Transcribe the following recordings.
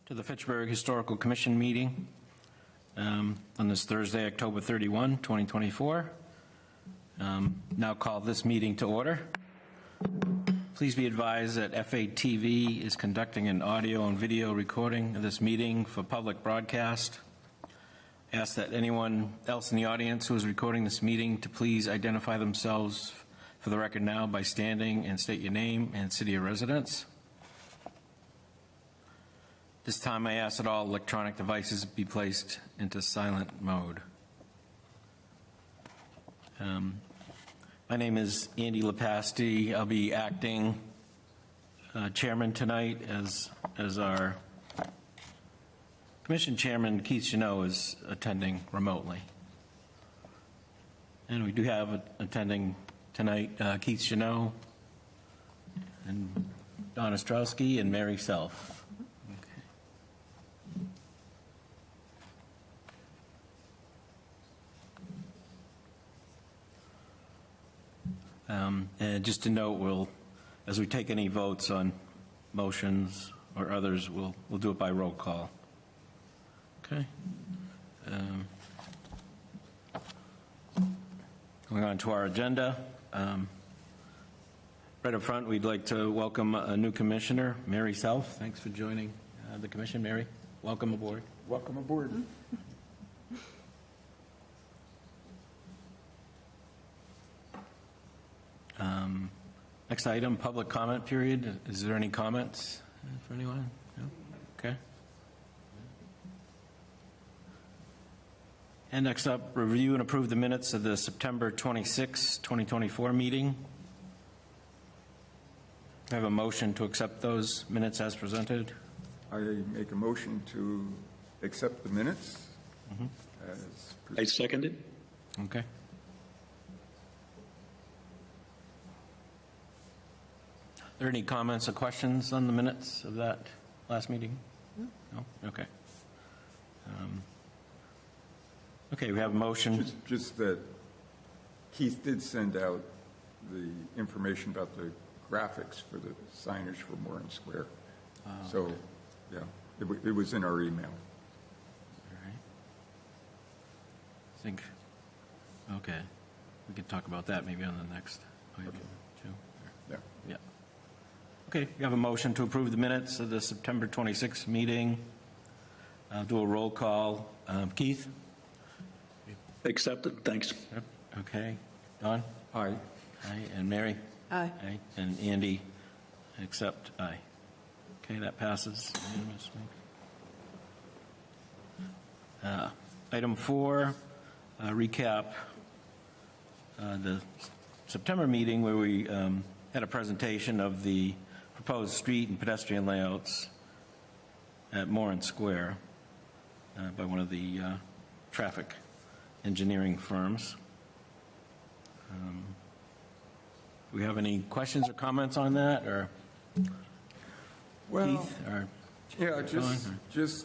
to the Fitchburg Historical Commission meeting on this Thursday, October 31, 2024. Now call this meeting to order. Please be advised that FATV is conducting an audio and video recording of this meeting for public broadcast. Ask that anyone else in the audience who is recording this meeting to please identify themselves for the record now by standing and state your name and city of residence. This time I ask that all electronic devices be placed into silent mode. My name is Andy Lepasti. I'll be acting chairman tonight as our Commission Chairman Keith Cheneau is attending remotely. And we do have attending tonight Keith Cheneau and Don Ostrowski and Mary Self. And just to note, as we take any votes on motions or others, we'll do it by roll call. Okay. Going on to our agenda. Right up front, we'd like to welcome a new commissioner, Mary Self. Thanks for joining the commission, Mary. Welcome aboard. Welcome aboard. Next item, public comment period. Is there any comments for anyone? No? Okay. And next up, review and approve the minutes of the September 26, 2024 meeting. I have a motion to accept those minutes as presented. I make a motion to accept the minutes as presented. I second it. Okay. Are there any comments or questions on the minutes of that last meeting? No? Okay. Okay, we have a motion. Just that Keith did send out the information about the graphics for the signage for Moran Square. So, okay. Yeah, it was in our email. All right. I think, okay, we can talk about that maybe on the next item, too. Yeah. Yeah. Okay, we have a motion to approve the minutes of the September 26th meeting. Do a roll call. Keith? Accepted. Thanks. Yep. Okay. Don? Aye. Aye. And Mary? Aye. Aye. And Andy? Accept. Aye. Okay, that passes unanimously. Item 4, recap the September meeting where we had a presentation of the proposed street and pedestrian layouts at Moran Square by one of the traffic engineering firms. Do we have any questions or comments on that, or Well, Keith? Or yeah, Don, it's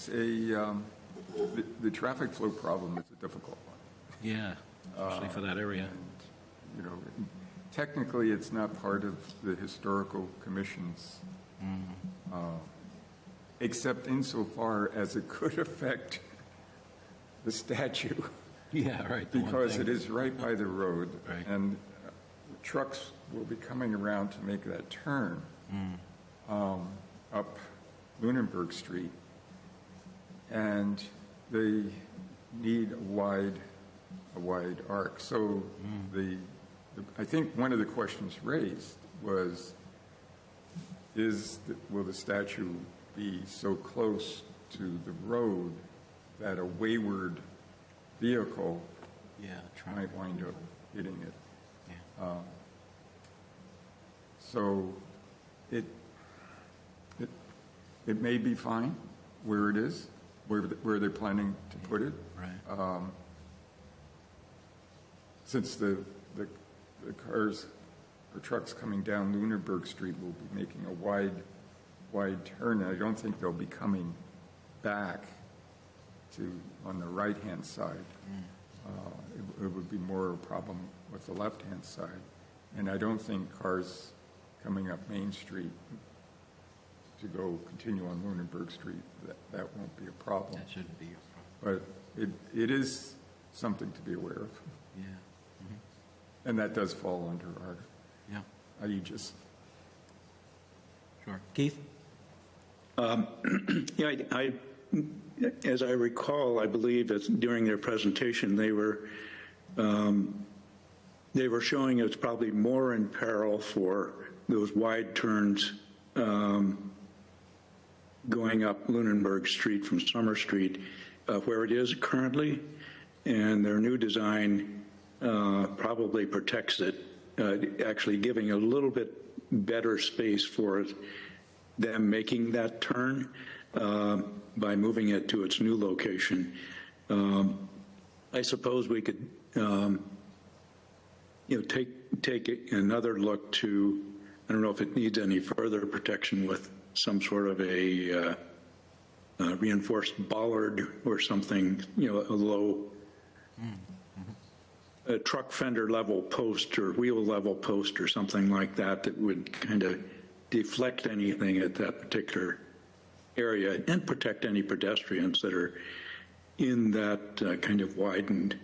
a the traffic flow problem is a difficult one. yeah, especially for that area. And, you know, technically, it's not part of the historical commission's, except insofar as it could affect the statue. Yeah, right. Because it is right by the road, Right. and trucks will be coming around to make that turn up Lunenburg Street, and they need a wide arc. So I think one of the questions raised was, will the statue be so close to the road that a wayward vehicle might wind up hitting it? Yeah. So it may be fine where it is, where they're planning to put it. Right. Since the cars or trucks coming down Lunenburg Street will be making a wide turn, and I don't think they'll be coming back on the right-hand side. It would be more a problem with the left-hand side. And I don't think cars coming up Main Street to go continue on Lunenburg Street, that won't be a problem. That shouldn't be a problem. But it is something to be aware of, Yeah, and that does fall under our yeah, aegis. sure. Keith? Yeah, as I recall, I believe that during their presentation, they were showing it's probably more in peril for those wide turns going up Lunenburg Street from Summer Street, where it is currently, and their new design probably protects it, actually giving a little bit better space for them making that turn by moving it to its new location. I suppose we could, take another look to, I don't know if it needs any further protection with some sort of a reinforced bollard or something, a low a truck fender level post or wheel level post or something like that that would kind of deflect anything at that particular area and protect any pedestrians that are in that kind of widened,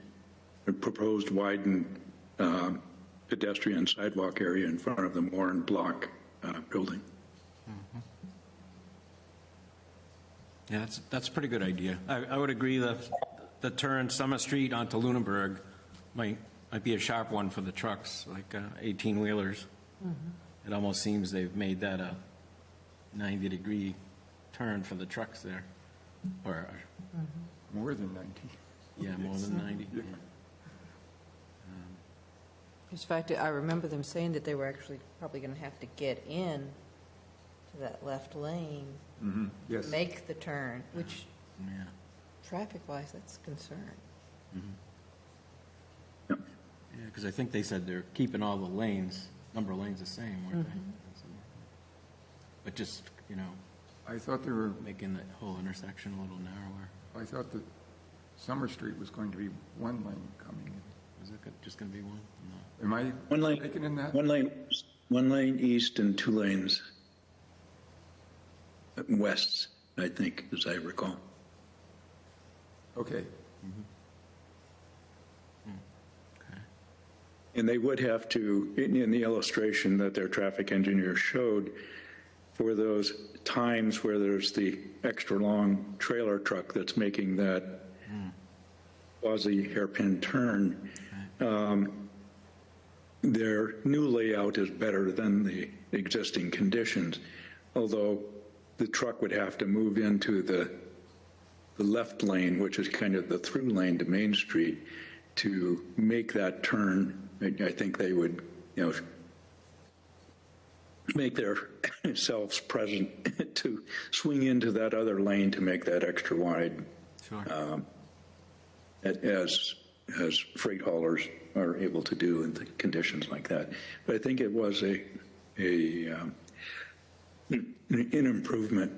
proposed widened pedestrian sidewalk area in front of the Moran block building. Yeah, that's a pretty good idea. I would agree that the turn Summer Street onto Lunenburg might be a sharp one for the trucks, like 18-wheelers. It almost seems they've made that a 90-degree turn for the trucks there. Or More than 90. yeah, more than 90. Yeah. In fact, I remember them saying that they were actually probably going to have to get in to that left lane, Yes. make the turn, which Yeah. traffic-wise, that's a concern. Yep. Yeah, because I think they said they're keeping all the lanes, number of lanes the same, weren't they? But just, I thought they were, making the whole intersection a little narrower. I thought that Summer Street was going to be one lane coming in. Is it just going to be one? No. Am I One lane, mistaken in that? one lane east and 2 lanes west, I think, as I recall. Okay. And they would have to, in the illustration that their traffic engineer showed, for those times where there's the extra long trailer truck that's making that quasi hairpin turn, their new layout is better than the existing conditions, although the truck would have to move into the left lane, which is kind of the through lane to Main Street, to make that turn. I think they would, make themselves present to swing into that other lane to make that extra wide, Sure. as freight haulers are able to do in the conditions like that. But I think it was an improvement.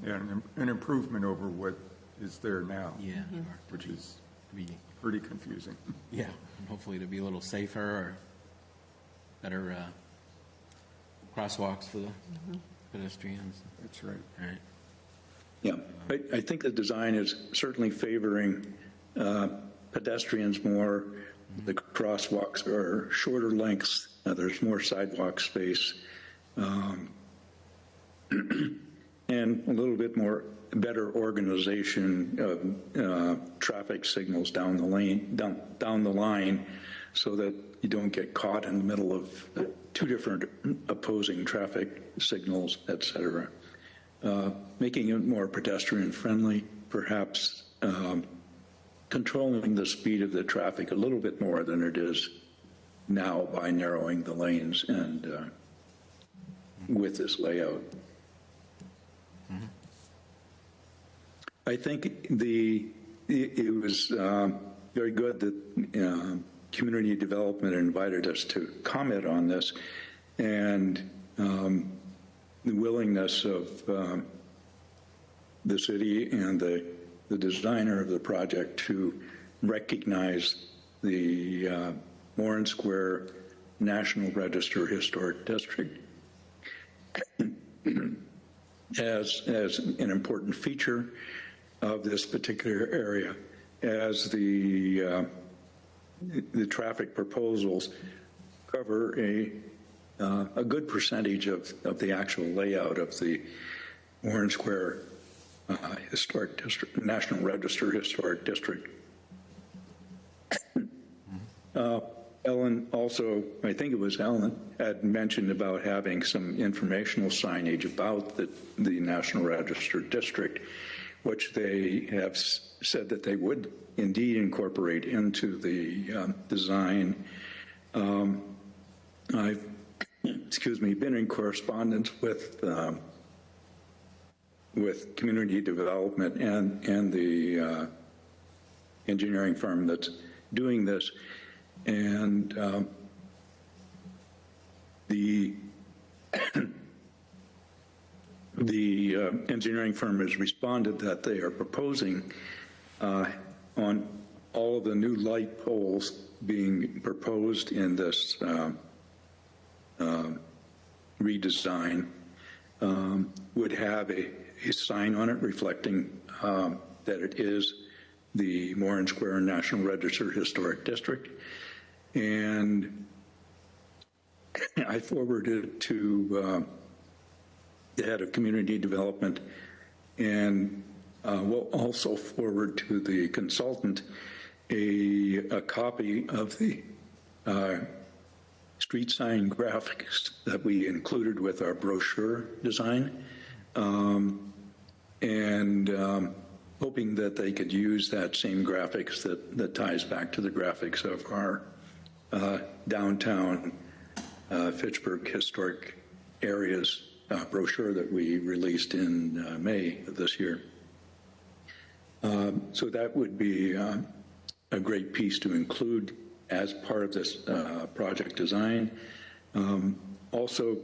Yeah, an improvement over what is there now. Yeah. Which is Be, pretty confusing. yeah, and hopefully to be a little safer or better crosswalks for the pedestrians. That's right. Right. Yeah, I think the design is certainly favoring pedestrians more. The crosswalks are shorter lengths. There's more sidewalk space. And a little bit more better organization of traffic signals down the lane, down the line, so that you don't get caught in the middle of 2 different opposing traffic signals, et cetera. Making it more pedestrian friendly, perhaps controlling the speed of the traffic a little bit more than it is now by narrowing the lanes and with this layout. I think it was very good that community development invited us to comment on this, and the willingness of the city and the designer of the project to recognize the Moran Square National Register Historic District as an important feature of this particular area, as the traffic proposals cover a good percentage of the actual layout of the Moran Square Historic District, National Register Historic District. Ellen also, I think it was Ellen, had mentioned about having some informational signage about the National Register District, which they have said that they would indeed incorporate into the design. I've, been in correspondence with community development and the engineering firm that's doing this. And the engineering firm has responded that they are proposing on all of the new light poles being proposed in this redesign would have a sign on it reflecting that it is the Moran Square National Register Historic District. And I forwarded it to the head of community development, and we'll also forward to the consultant a copy of the street sign graphics that we included with our brochure design, and hoping that they could use that same graphics that ties back to the graphics of our downtown Fitchburg historic areas brochure that we released in May of this year. So that would be a great piece to include as part of this project design. Also,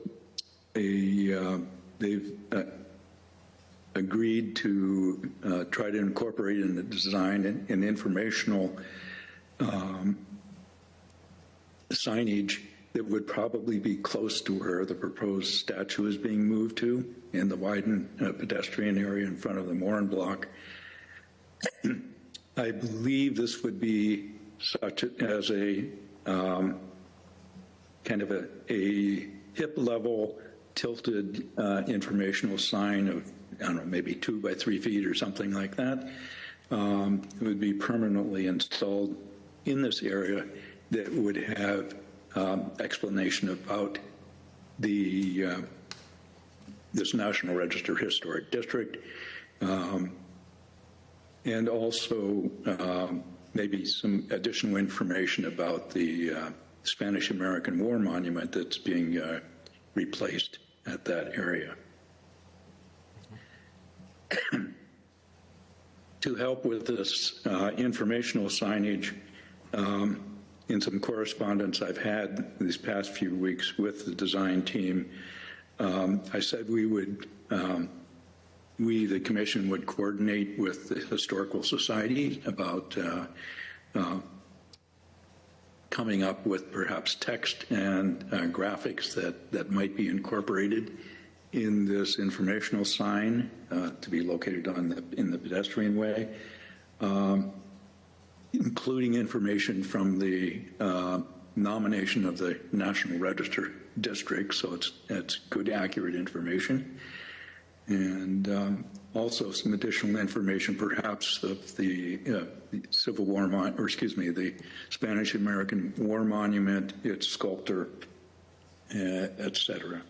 they've agreed to try to incorporate in the design an informational signage that would probably be close to where the proposed statue is being moved to, in the widened pedestrian area in front of the Moran block. I believe this would be such as a kind of a hip level tilted informational sign of, I don't know, maybe 2 by 3 feet or something like that. It would be permanently installed in this area that would have explanation about the this National Register Historic District, and also maybe some additional information about the Spanish-American War Monument that's being replaced at that area. To help with this informational signage, in some correspondence I've had these past few weeks with the design team, I said we would, the commission would coordinate with the Historical Society about coming up with perhaps text and graphics that might be incorporated in this informational sign to be located in the pedestrian way, including information from the nomination of the National Register District, so it's good, accurate information. And also some additional information perhaps of the Civil War, the Spanish-American War Monument, its sculptor, et cetera.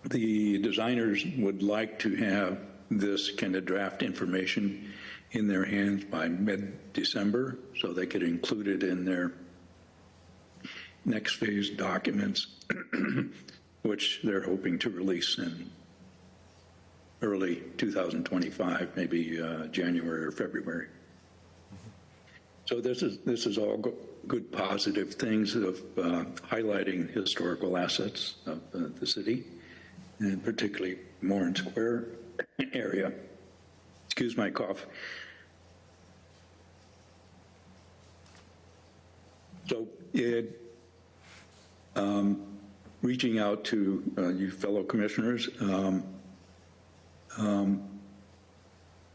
The designers would like to have this kind of draft information in their hands by mid-December so they could include it in their next phase documents, which they're hoping to release in early 2025, maybe January or February. So this is all good positive things of highlighting historical assets of the city, and particularly Moran Square area. Excuse my cough. So reaching out to you fellow commissioners,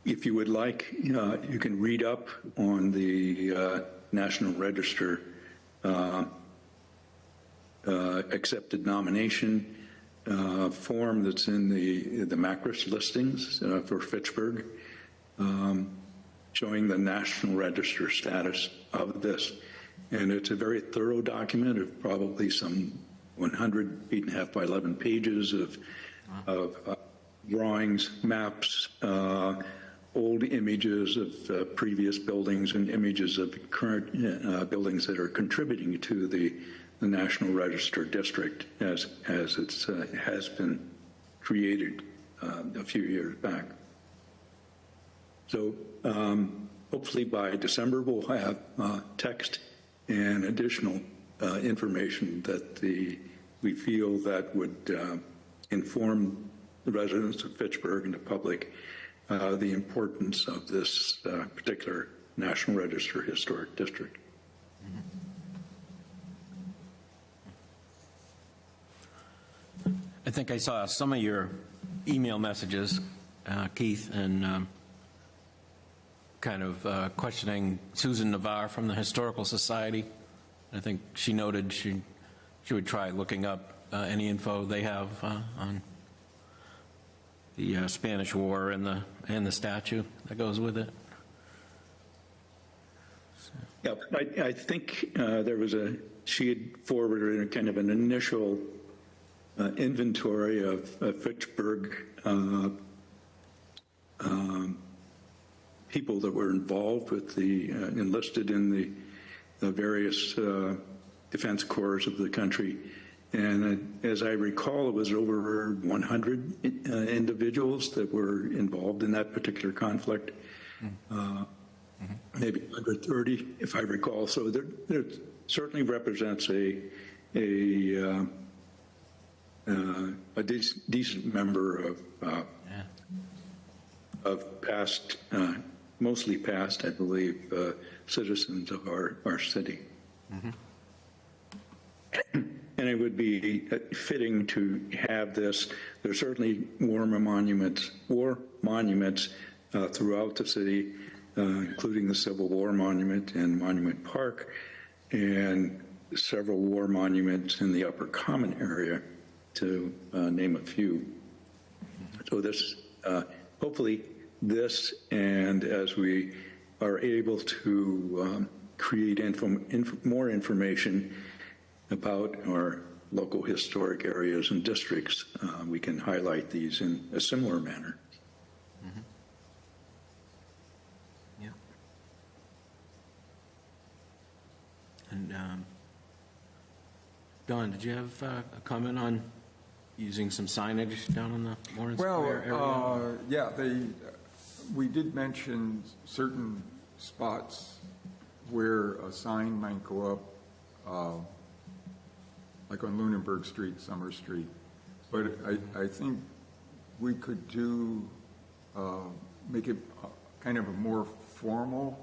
if you would like, you can read up on the National Register accepted nomination form that's in the Macris listings for Fitchburg, showing the National Register status of this. And it's a very thorough document of probably some 100, 8.5 by 11 pages of drawings, maps, old images of previous buildings and images of current buildings that are contributing to the National Register District as it has been created a few years back. So hopefully by December we'll have text and additional information that we feel that would inform the residents of Fitchburg and the public the importance of this particular National Register Historic District. I think I saw some of your email messages, Keith, and kind of questioning Susan Navarre from the Historical Society. I think she noted she would try looking up any info they have on the Spanish War and the statue that goes with it. Yeah, I think she had forwarded a kind of an initial inventory of Fitchburg people that were involved with enlisted in the various defense corps of the country. And as I recall, it was over 100 individuals that were involved in that particular conflict, maybe 130, if I recall. So there certainly represents a decent number of past, mostly past, I believe, citizens of our city. And it would be fitting to have this. There's certainly war monuments throughout the city, including the Civil War Monument and Monument Park, and several war monuments in the Upper Common area, to name a few. So this, hopefully this, and as we are able to create more information about our local historic areas and districts, we can highlight these in a similar manner. Yeah. And Don, did you have a comment on using some signage down on the Moran Square area? Yeah, we did mention certain spots where a sign might go up, like on Lunenburg Street, Summer Street. But I think we could make it kind of a more formal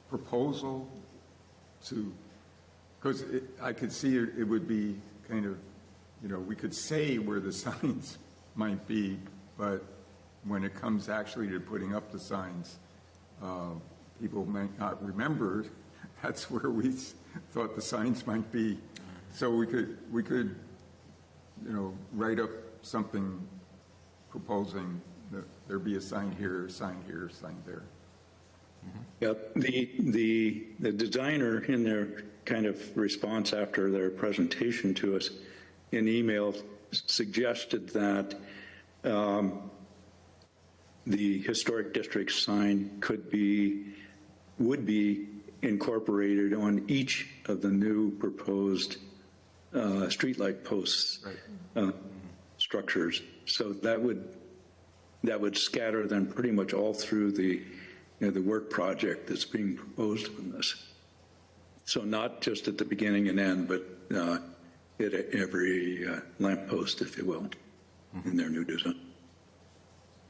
proposal because I could see it would be kind of, we could say where the signs might be, but when it comes actually to putting up the signs, people might not remember that's where we thought the signs might be. So we could, write up something proposing that there be a sign here, sign there. Yep. The designer in their kind of response after their presentation to us in email suggested that the historic district sign would be incorporated on each of the new proposed streetlight posts structures. So that would scatter them pretty much all through the work project that's being proposed on this. So not just at the beginning and end, but at every lamppost, if you will, in their new design.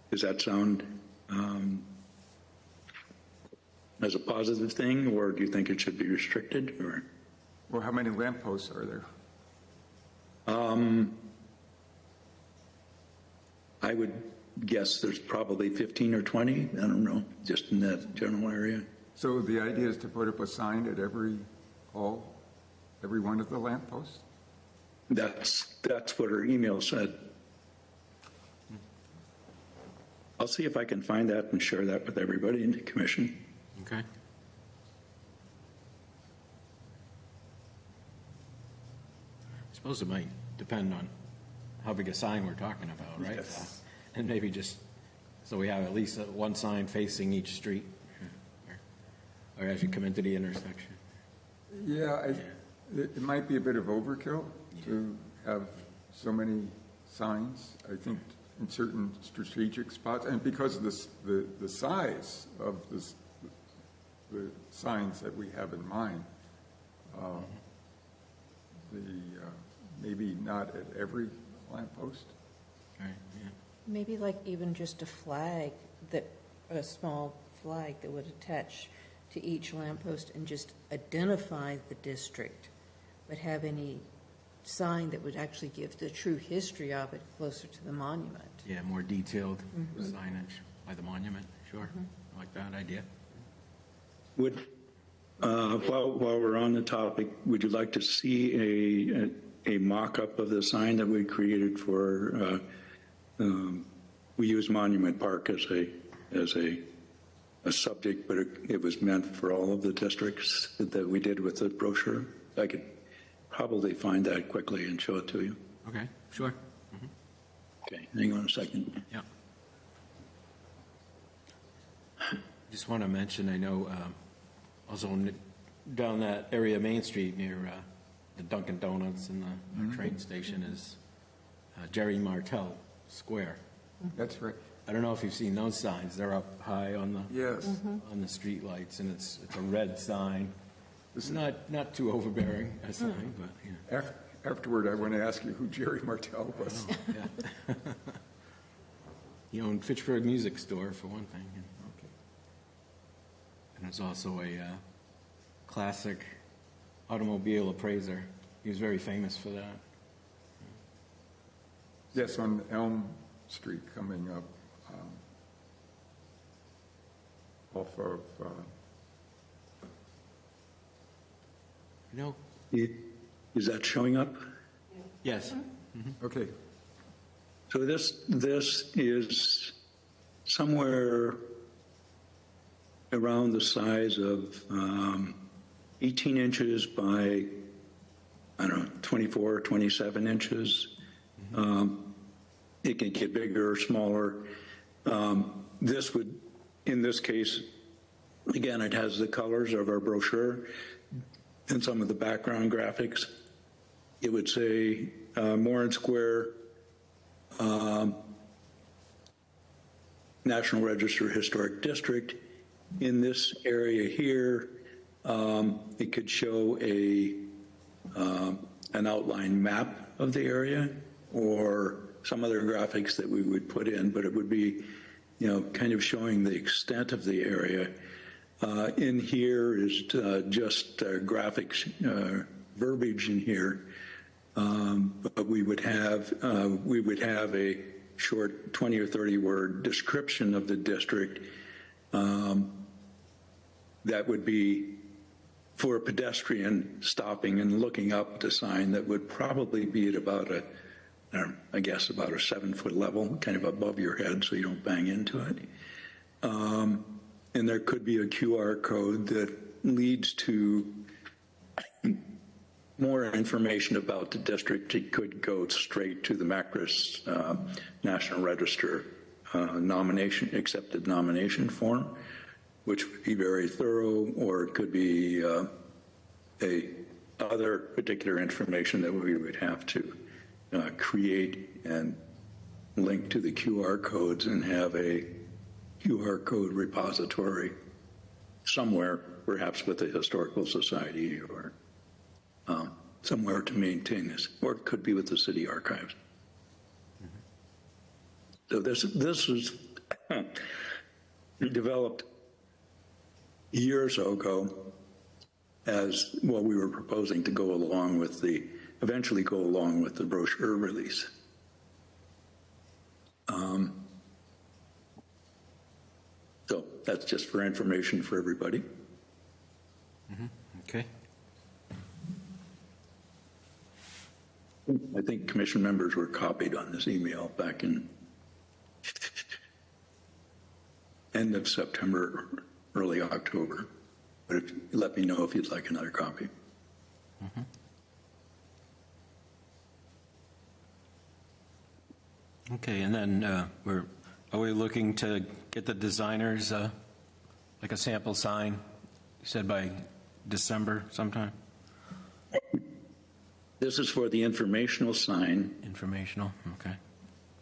Does that sound? as a positive thing, or do you think it should be restricted, or? Well, how many lampposts are there? I would guess there's probably 15 or 20, I don't know, just in that general area. So the idea is to put up a sign at every one of the lampposts? That's what her email said. I'll see if I can find that and share that with everybody in the commission. Okay. I suppose it might depend on how big a sign we're talking about, right? Yes. And maybe just, so we have at least one sign facing each street, or as you come into the intersection. Yeah, it might be a bit of overkill to have so many signs, I think, in certain strategic spots, and because of the size of the signs that we have in mind, maybe not at every lamppost. Right, yeah. Maybe like even just a flag a small flag that would attach to each lamppost and just identify the district, but have any sign that would actually give the true history of it closer to the monument. Yeah, more detailed signage by the monument, sure. I like that idea. Would, while we're on the topic, would you like to see a mock-up of the sign that we created for, we use Monument Park as a subject, but it was meant for all of the districts that we did with the brochure? I could probably find that quickly and show it to you. Okay, sure. Okay, hang on a second. Yeah. Just want to mention, I know also down that area of Main Street near the Dunkin' Donuts and the train station is Jerry Martell Square. That's right. I don't know if you've seen those signs. They're up high on the Yes. on the street lights, and it's a red sign. It's not too overbearing a sign, but yeah. Afterward, I want to ask you who Jerry Martell was. Oh, yeah. He owned Fitchburg Music Store, for one thing. Okay. And there's also a classic automobile appraiser. He was very famous for that. Yes, on Elm Street coming up off of, You know? Is that showing up? Yes. okay, So this is somewhere around the size of 18 inches by, I don't know, 24, 27 inches. It can get bigger or smaller. This would, in this case, again, it has the colors of our brochure and some of the background graphics. It would say Moran Square, National Register Historic District. In this area here, it could show an outline map of the area or some other graphics that we would put in, but it would be, kind of showing the extent of the area. In here is just graphics, verbiage in here, but we would have a short 20 or 30 word description of the district that would be for a pedestrian stopping and looking up the sign. That would probably be at about I guess about a 7-foot level, kind of above your head so you don't bang into it. And there could be a QR code that leads to more information about the district. It could go straight to the MACRIS National Register accepted nomination form, which would be very thorough, or it could be other particular information that we would have to create and link to the QR codes and have a QR code repository somewhere, perhaps with the Historical Society or somewhere to maintain this, or it could be with the city archives. So this was developed year or so ago as what we were proposing to go along with eventually go along with the brochure release. So that's just for information for everybody. Okay. I think commission members were copied on this email back in end of September, early October. But let me know if you'd like another copy. Okay, and then are we looking to get the designers like a sample sign, you said by December sometime? This is for the informational sign. Informational, okay.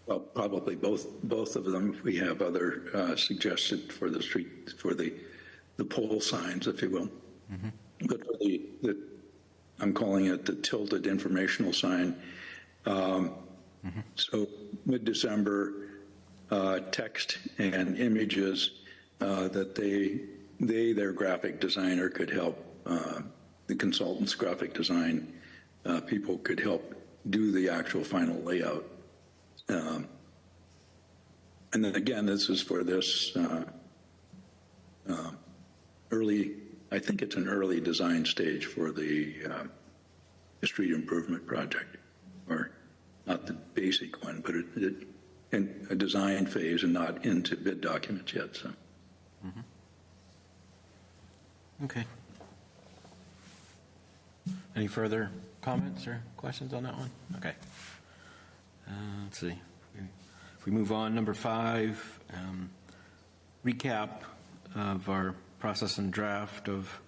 Well, probably both of them. We have other suggested for the street, for the pole signs, if you will. But for I'm calling it the tilted informational sign. So mid-December, text and images that their graphic designer could help, the consultant's graphic design people could help do the actual final layout. And then again, this is for this early, I think it's an early design stage for the street improvement project, or not the basic one, but in a design phase and not into bid documents yet. So. Okay. Any further comments or questions on that one? Okay. Let's see. If we move on, number 5, recap of our process and draft of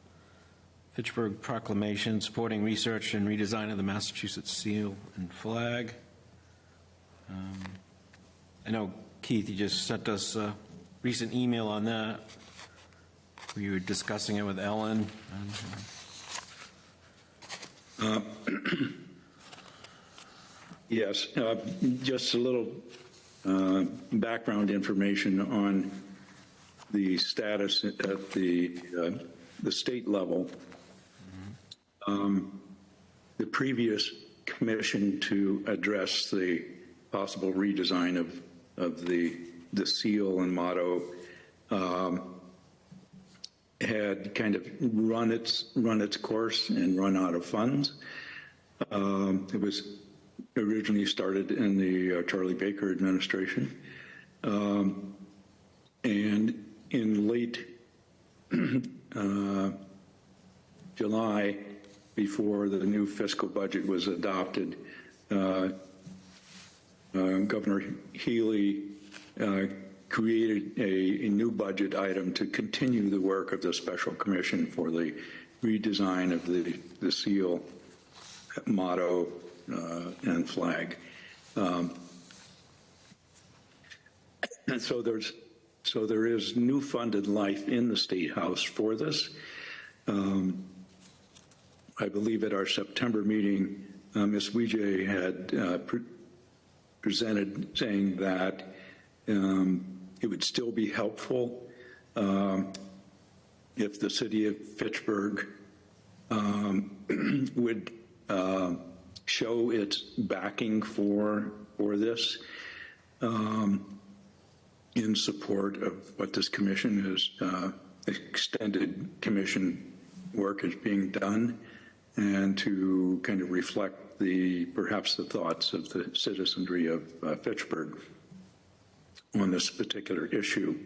Fitchburg Proclamation supporting research and redesign of the Massachusetts seal and flag. I know, Keith, you just sent us a recent email on that. We were discussing it with Ellen. Yes, just a little background information on the status at the state level. The previous commission to address the possible redesign of the seal and motto had kind of run its course and run out of funds. It was originally started in the Charlie Baker administration, and in late July, before the new fiscal budget was adopted, Governor Healy created a new budget item to continue the work of the special commission for the redesign of the seal, motto, and flag. And so there is new funded life in the State House for this. I believe at our September meeting, Ms. Weejay had presented saying that it would still be helpful if the city of Fitchburg would show its backing for this in support of what this commission is, extended commission work is being done, and to kind of reflect perhaps the thoughts of the citizenry of Fitchburg on this particular issue.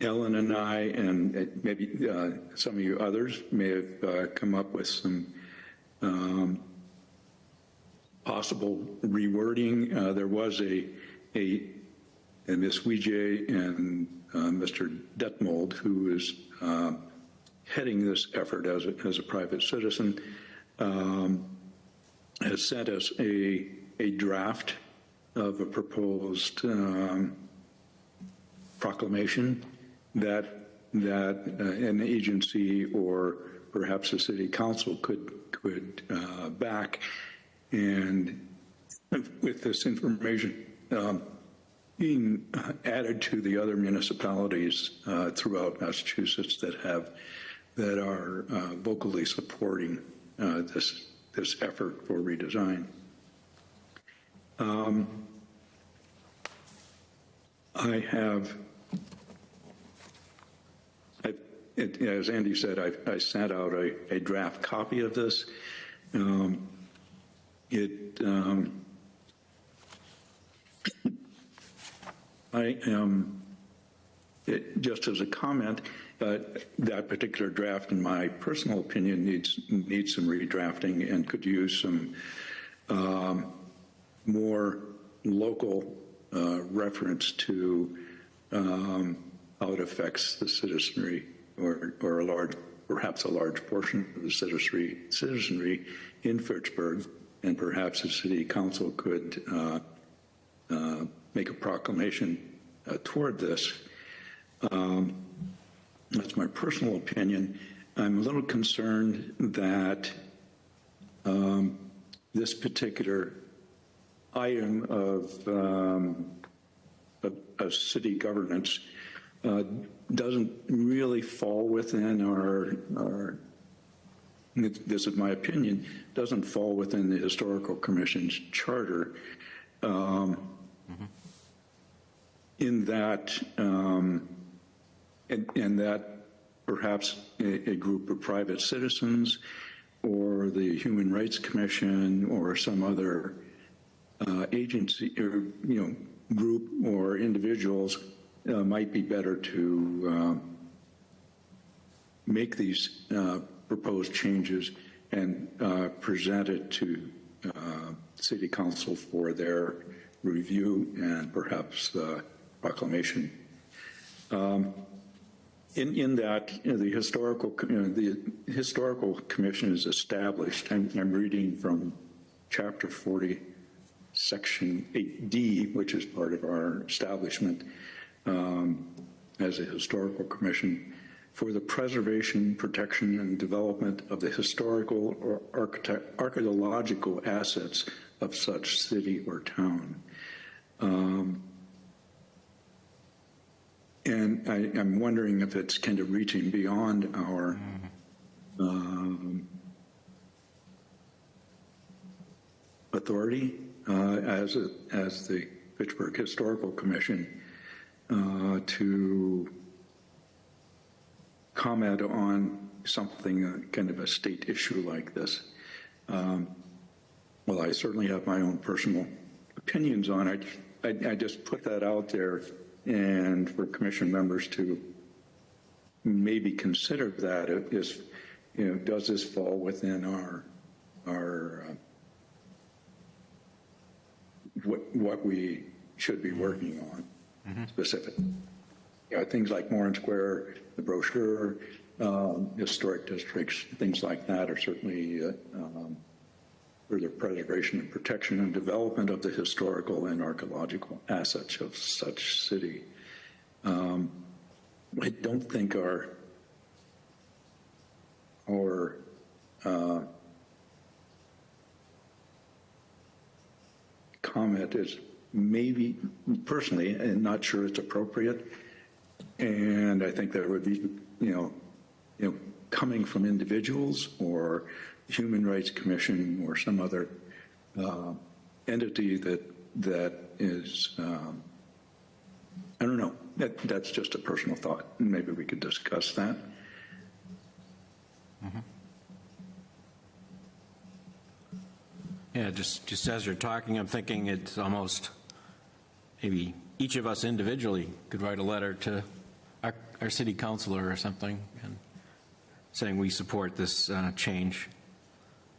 Ellen and I, and maybe some of you others, may have come up with some possible rewording. There was a Ms. Weejay and Mr. Detmold, who is heading this effort as a private citizen, has sent us a draft of a proposed proclamation that an agency or perhaps a city council could back. And with this information, being added to the other municipalities throughout Massachusetts that are vocally supporting this effort for redesign. As Andy said, I sent out a draft copy of this. Just as a comment, that particular draft, in my personal opinion, needs some redrafting and could use some more local reference to how it affects the citizenry or perhaps a large portion of the citizenry in Fitchburg, and perhaps the city council could make a proclamation toward this. That's my personal opinion. I'm a little concerned that this particular item of city governance doesn't really fall within our, this is my opinion, doesn't fall within the Historical Commission's charter. In that, and that perhaps a group of private citizens or the Human Rights Commission or some other agency or group or individuals might be better to make these proposed changes and present it to City Council for their review and perhaps proclamation. In that, the historical commission is established. I'm reading from Chapter 40, Section 8D, which is part of our establishment as a historical commission for the preservation, protection, and development of the historical or archaeological assets of such city or town. And I'm wondering if it's kind of reaching beyond our authority as the Fitchburg Historical Commission to comment on something, kind of a state issue like this. Well, I certainly have my own personal opinions on it. I just put that out there, and for commission members to maybe consider that is, does this fall within our what we should be working on specific. Things like Moran Square, the brochure, historic districts, things like that are certainly further preservation and protection and development of the historical and archaeological assets of such city. I don't think our comment is maybe, personally, and not sure it's appropriate. And I think that would be, coming from individuals or the Human Rights Commission or some other entity that is, I don't know. That's just a personal thought. Maybe we could discuss that. Yeah, just as you're talking, I'm thinking it's almost maybe each of us individually could write a letter to our city councilor or something and saying we support this change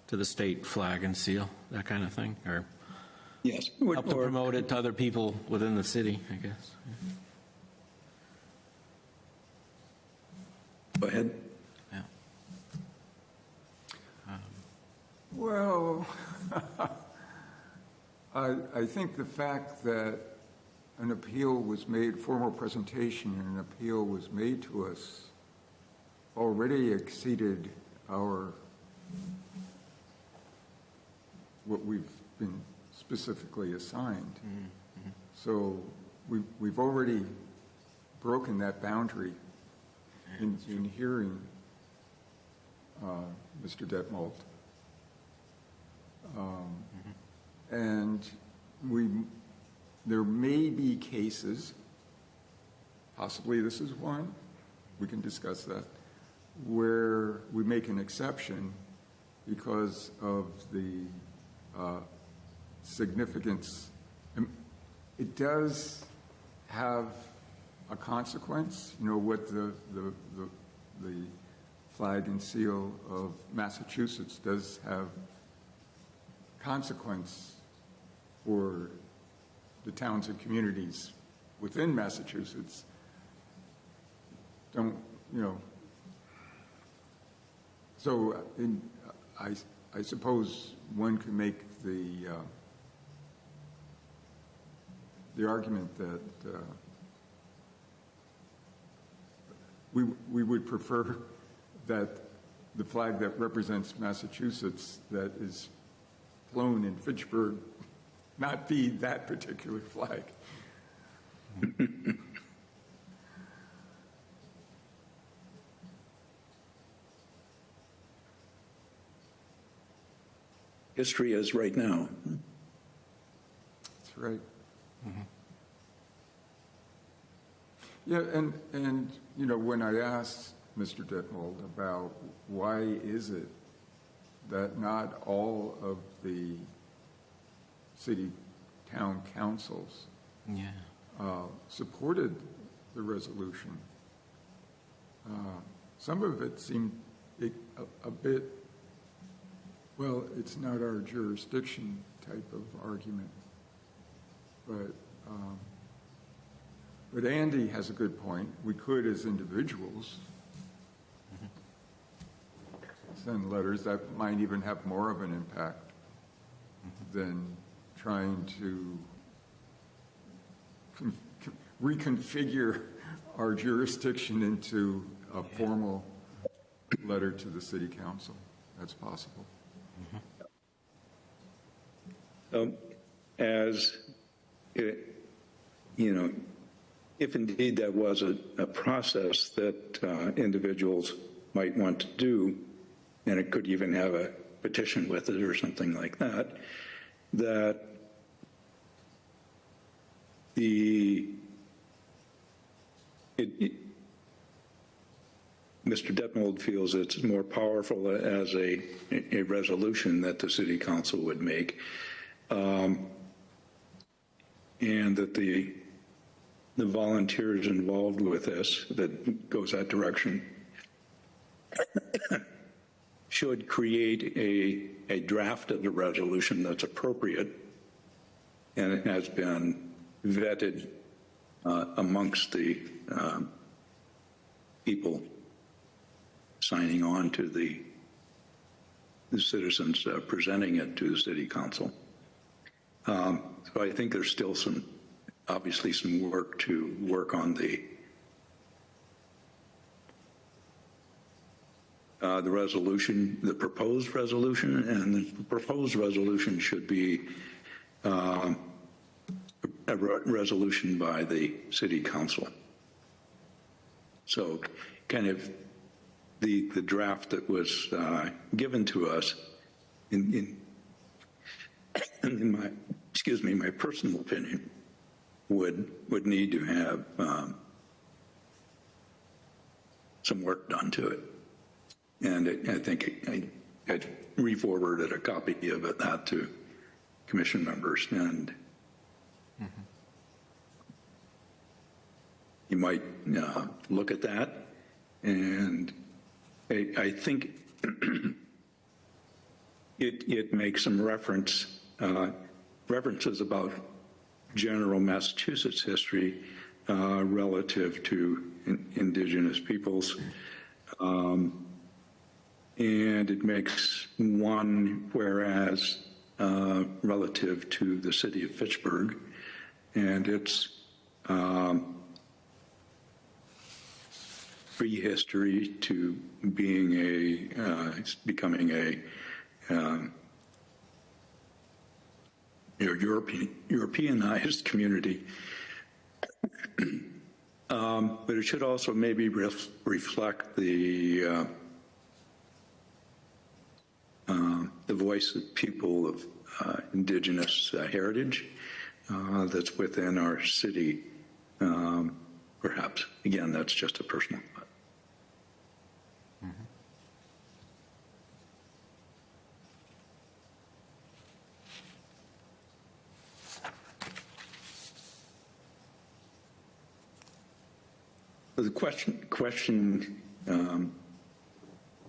to the state flag and seal, that kind of thing, or yes, help to promote it to other people within the city, I guess. Go ahead. Yeah. Well, I think the fact that an appeal was made, formal presentation and an appeal was made to us already exceeded what we've been specifically assigned. So we've already broken that boundary in hearing Mr. Detmold. And there may be cases, possibly this is one, we can discuss that, where we make an exception because of the significance. It does have a consequence, what the flag and seal of Massachusetts does have consequence for the towns and communities within Massachusetts. So I suppose one could make the argument that we would prefer that the flag that represents Massachusetts that is flown in Fitchburg not be that particular flag. History is right now. That's right. Mm-hmm. Yeah, and when I asked Mr. Detmold about why is it that not all of the city town councils supported the resolution, some of it seemed a bit, well, it's not our jurisdiction type of argument. But Andy has a good point. We could, as individuals, send letters that might even have more of an impact than trying to reconfigure our jurisdiction into a formal letter to the city council. That's possible. As it, if indeed that was a process that individuals might want to do, and it could even have a petition with it or something like that, that Mr. Detmold feels it's more powerful as a resolution that the city council would make, and that the volunteers involved with this that goes that direction should create a draft of the resolution that's appropriate, and it has been vetted amongst the people signing on to the citizens presenting it to the city council. So I think there's still obviously some work on the resolution, the proposed resolution, and the proposed resolution should be a resolution by the city council. So kind of the draft that was given to us in my, my personal opinion, would need to have some work done to it. And I think I re-forwarded a copy of that to commission members, and you might look at that. And I think it makes some references about general Massachusetts history relative to indigenous peoples. And it makes one whereas relative to the city of Fitchburg, and its prehistory to being becoming a Europeanized community But it should also maybe reflect the voice of people of indigenous heritage that's within our city. Perhaps, again, that's just a personal thought. The question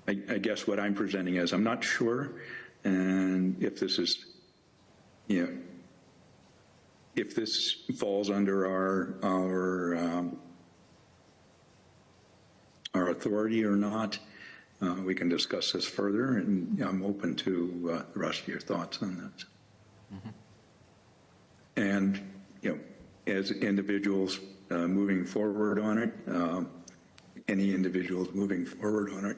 I guess what I'm presenting is I'm not sure, and if this is, if this falls under our authority or not. We can discuss this further, and I'm open to the rest of your thoughts on that. And as individuals moving forward on it, any individuals moving forward on it,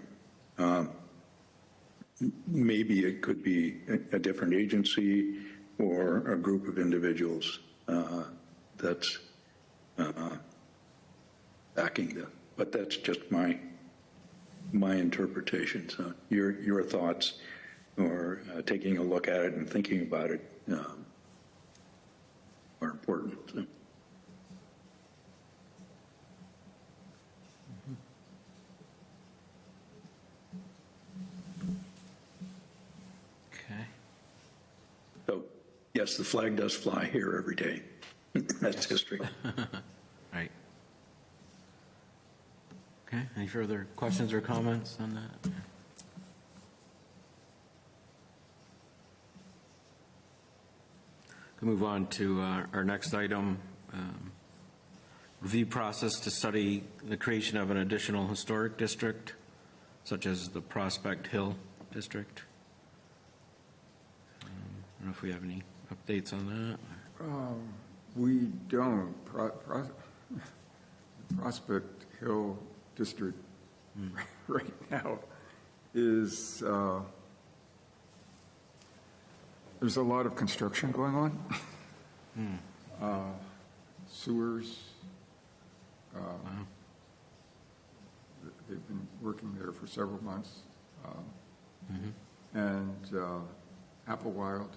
maybe it could be a different agency or a group of individuals that's backing them. But that's just my interpretation. So your thoughts or taking a look at it and thinking about it are important. So. So, yes, the flag does fly here every day. That's history. Right. Okay, any further questions or comments on that? We'll move on to our next item. Review process to study the creation of an additional historic district, such as the Prospect Hill District. I don't know if we have any updates on that. We don't. Prospect Hill District right now is, there's a lot of construction going on. Sewers. Wow. They've been working there for several months. And Applewild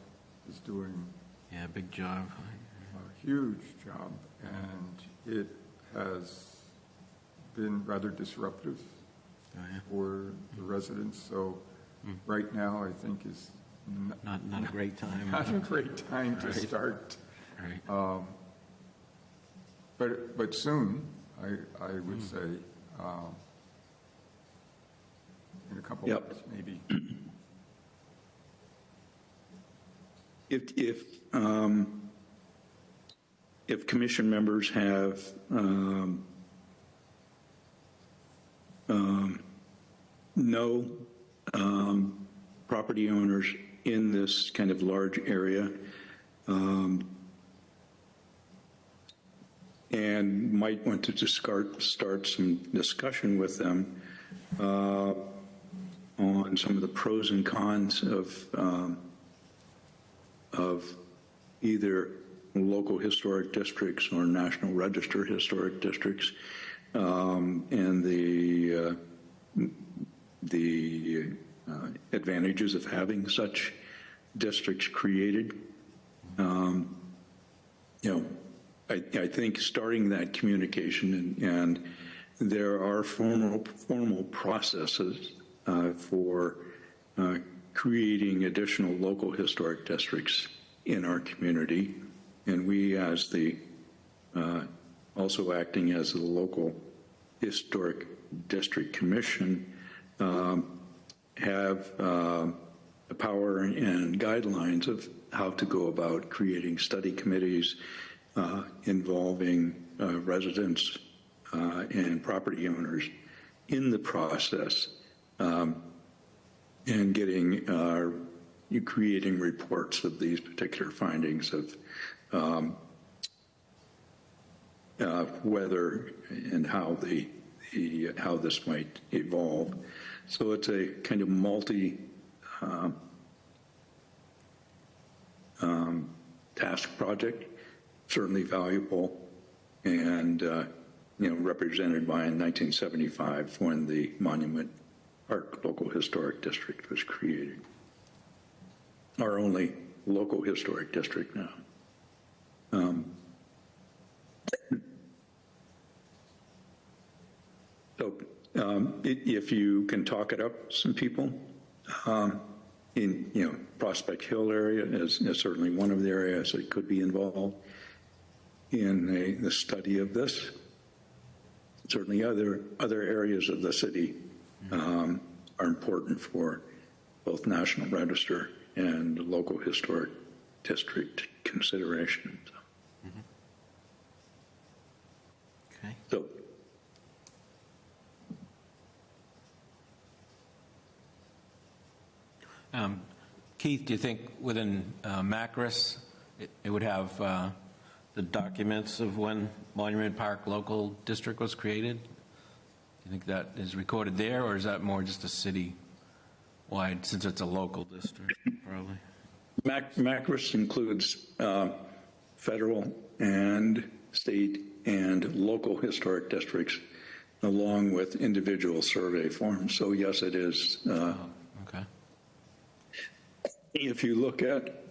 is doing Yeah, big job. a huge job, and it has been rather disruptive for the residents. So right now, I think is Not a great time. not a great time to start. Right. But soon, I would say, in a couple of months, maybe. If commission members have no property owners in this kind of large area, and might want to just start some discussion with them on some of the pros and cons of either local historic districts or National Register historic districts, and the advantages of having such districts created. I think starting that communication, and there are formal processes for creating additional local historic districts in our community, and we, as the also acting as the local historic district commission, have the power and guidelines of how to go about creating study committees involving residents and property owners in the process, and creating reports of these particular findings of whether and how how this might evolve. So it's a kind of task project, certainly valuable, and, represented by in 1975 when the Monument Park Local Historic District was created. Our only local historic district now. If you can talk it up some people, in Prospect Hill area is certainly one of the areas that could be involved in the study of this. Certainly other areas of the city are important for both National Register and local historic district consideration. Okay. So Keith, do you think within Macris, it would have the documents of when Monument Park Local District was created? Do you think that is recorded there, or is that more just a city-wide, since it's a local district, probably? Macris includes federal and state and local historic districts, along with individual survey forms. So yes, it is. Okay. If you look at,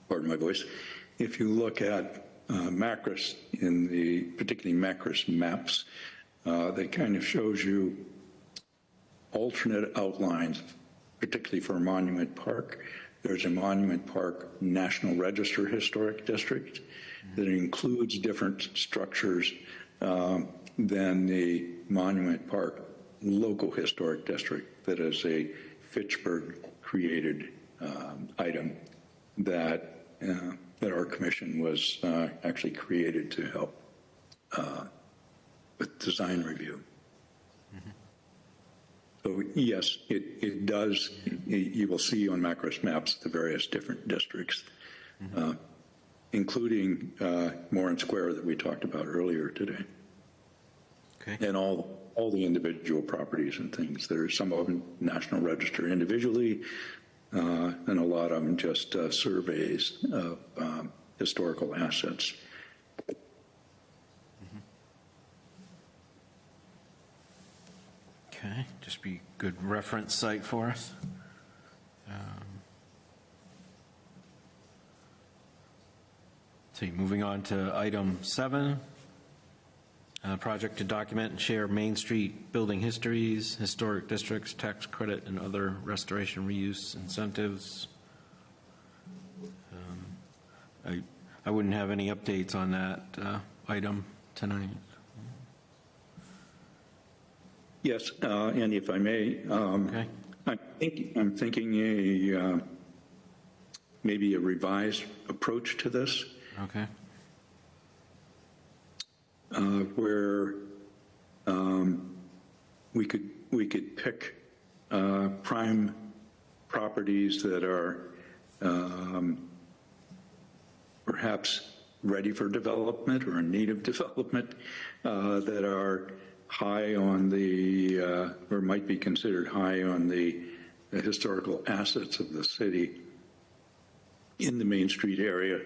pardon my voice, if you look at Macris particularly Macris maps, that kind of shows you alternate outlines, particularly for Monument Park. There's a Monument Park National Register Historic District that includes different structures than the Monument Park Local Historic District that is a Fitchburg-created item that our commission was actually created to help with design review. So yes, it does. You will see on Macris maps the various different districts, including Moran Square that we talked about earlier today. Okay. And all the individual properties and things. There's some of them National Register individually, and a lot of them just surveys of historical assets. Okay, just be a good reference site for us. Moving on to item 7, project to document and share Main Street building histories, historic districts, tax credit, and other restoration reuse incentives. I wouldn't have any updates on that item tonight. Yes, and if I may, Okay. I'm thinking maybe a revised approach to this, Okay. where we could pick prime properties that are perhaps ready for development or in need of development, that are high on the, or might be considered high on the historical assets of the city in the Main Street area,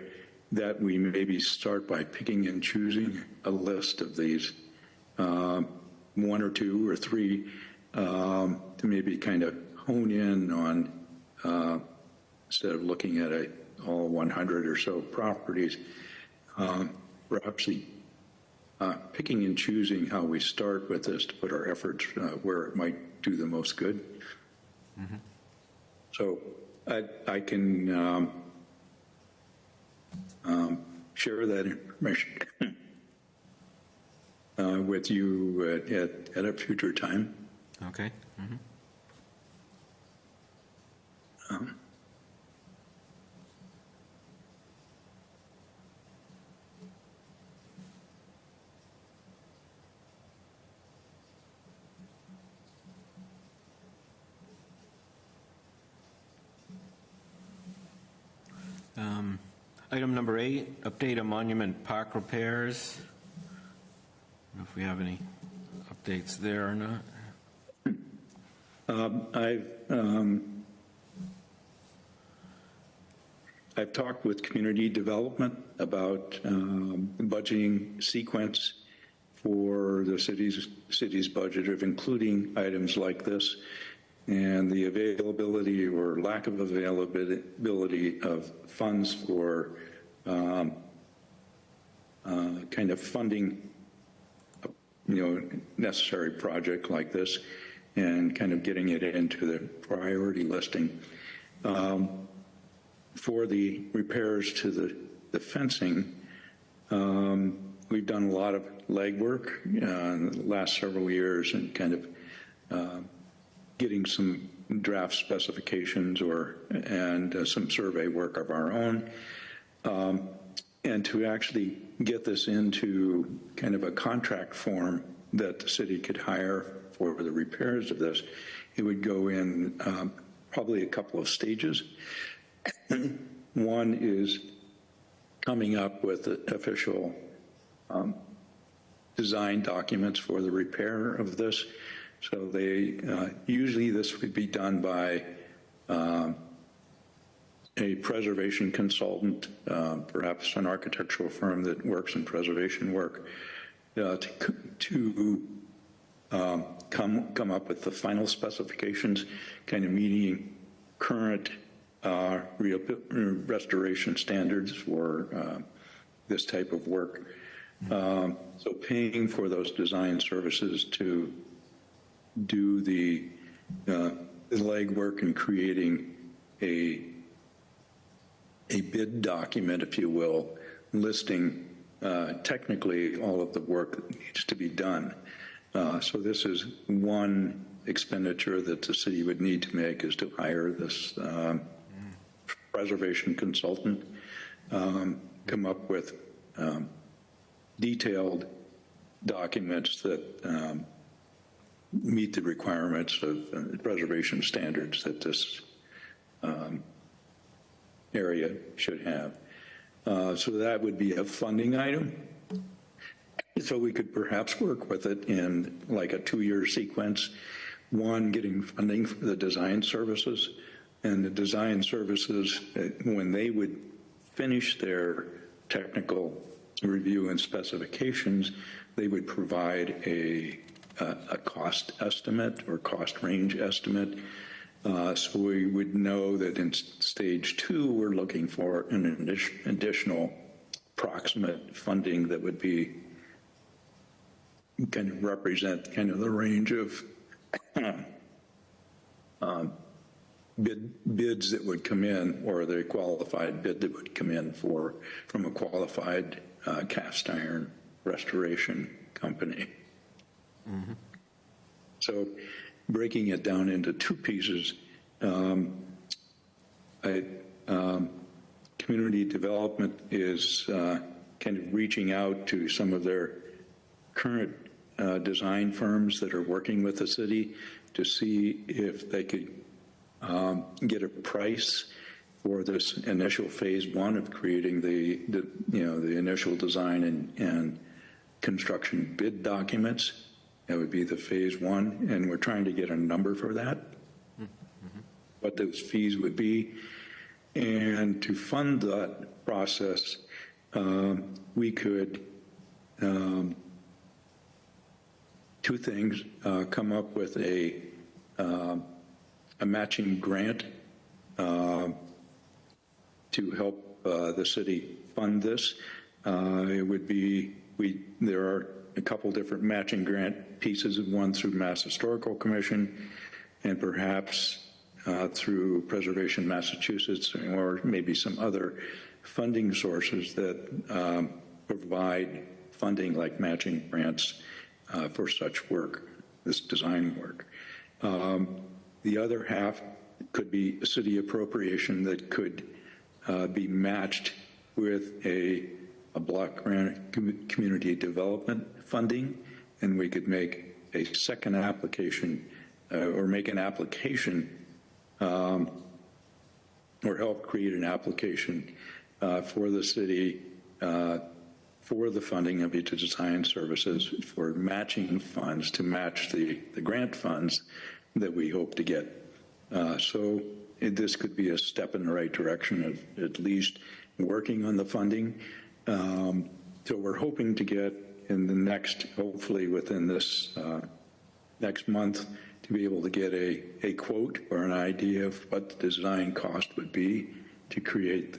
that we maybe start by picking and choosing a list of these, 1 or 2 or 3, to maybe kind of hone in on, instead of looking at all 100 or so properties, perhaps picking and choosing how we start with this to put our efforts where it might do the most good. Mm-hmm. So I can share that information with you at a future time. Okay. Mm-hmm. Item number 8, update on Monument Park repairs. I don't know if we have any updates there or not. I've talked with community development about budgeting sequence for the city's budget of including items like this, and the availability or lack of availability of funds for kind of funding, necessary project like this, and kind of getting it into the priority listing. For the repairs to the fencing, we've done a lot of legwork in the last several years and kind of getting some draft specifications and some survey work of our own. And to actually get this into kind of a contract form that the city could hire for the repairs of this, it would go in probably a couple of stages. One is coming up with official design documents for the repair of this. So they usually this would be done by a preservation consultant, perhaps an architectural firm that works in preservation work, to come up with the final specifications, kind of meeting current restoration standards for this type of work. So paying for those design services to do the legwork and creating a bid document, if you will, listing technically all of the work that needs to be done. So this is one expenditure that the city would need to make, is to hire this preservation consultant, come up with detailed documents that meet the requirements of preservation standards that this area should have. So that would be a funding item. So we could perhaps work with it in like a 2-year sequence. One, getting funding for the design services, and the design services, when they would finish their technical review and specifications, they would provide a cost estimate or cost range estimate. So we would know that in stage 2, we're looking for an additional approximate funding that would be kind of represent kind of the range of bids that would come in, or the qualified bid that would come in from a qualified cast iron restoration company. Mm-hmm. So breaking it down into 2 pieces, community development is kind of reaching out to some of their current design firms that are working with the city to see if they could get a price for this initial phase 1 of creating the initial design and construction bid documents. That would be the phase 1, and we're trying to get a number for that, what those fees would be. And to fund that process, we could, 2 things, come up with a matching grant to help the city fund this. It would be, there are a couple different matching grant pieces, one through Mass Historical Commission, and perhaps through Preservation Massachusetts, or maybe some other funding sources that provide funding like matching grants for such work, this design work. The other half could be a city appropriation that could be matched with a block grant community development funding, and we could make a second application or make an application or help create an application for the city for the funding of each design services for matching funds to match the grant funds that we hope to get. So this could be a step in the right direction of at least working on the funding. So we're hoping to get in the next, hopefully within this next month, to be able to get a quote or an idea of what the design cost would be to create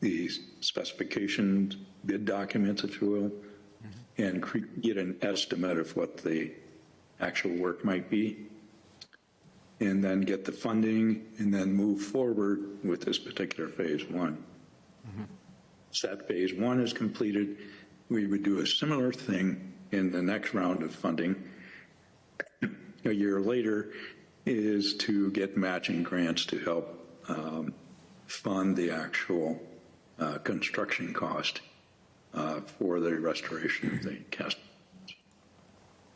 the specifications, bid documents, if you will, and get an estimate of what the actual work might be, and then get the funding, and then move forward with this particular phase one. So that phase one is completed, we would do a similar thing in the next round of funding. A year later is to get matching grants to help fund the actual construction cost for the restoration of the cast.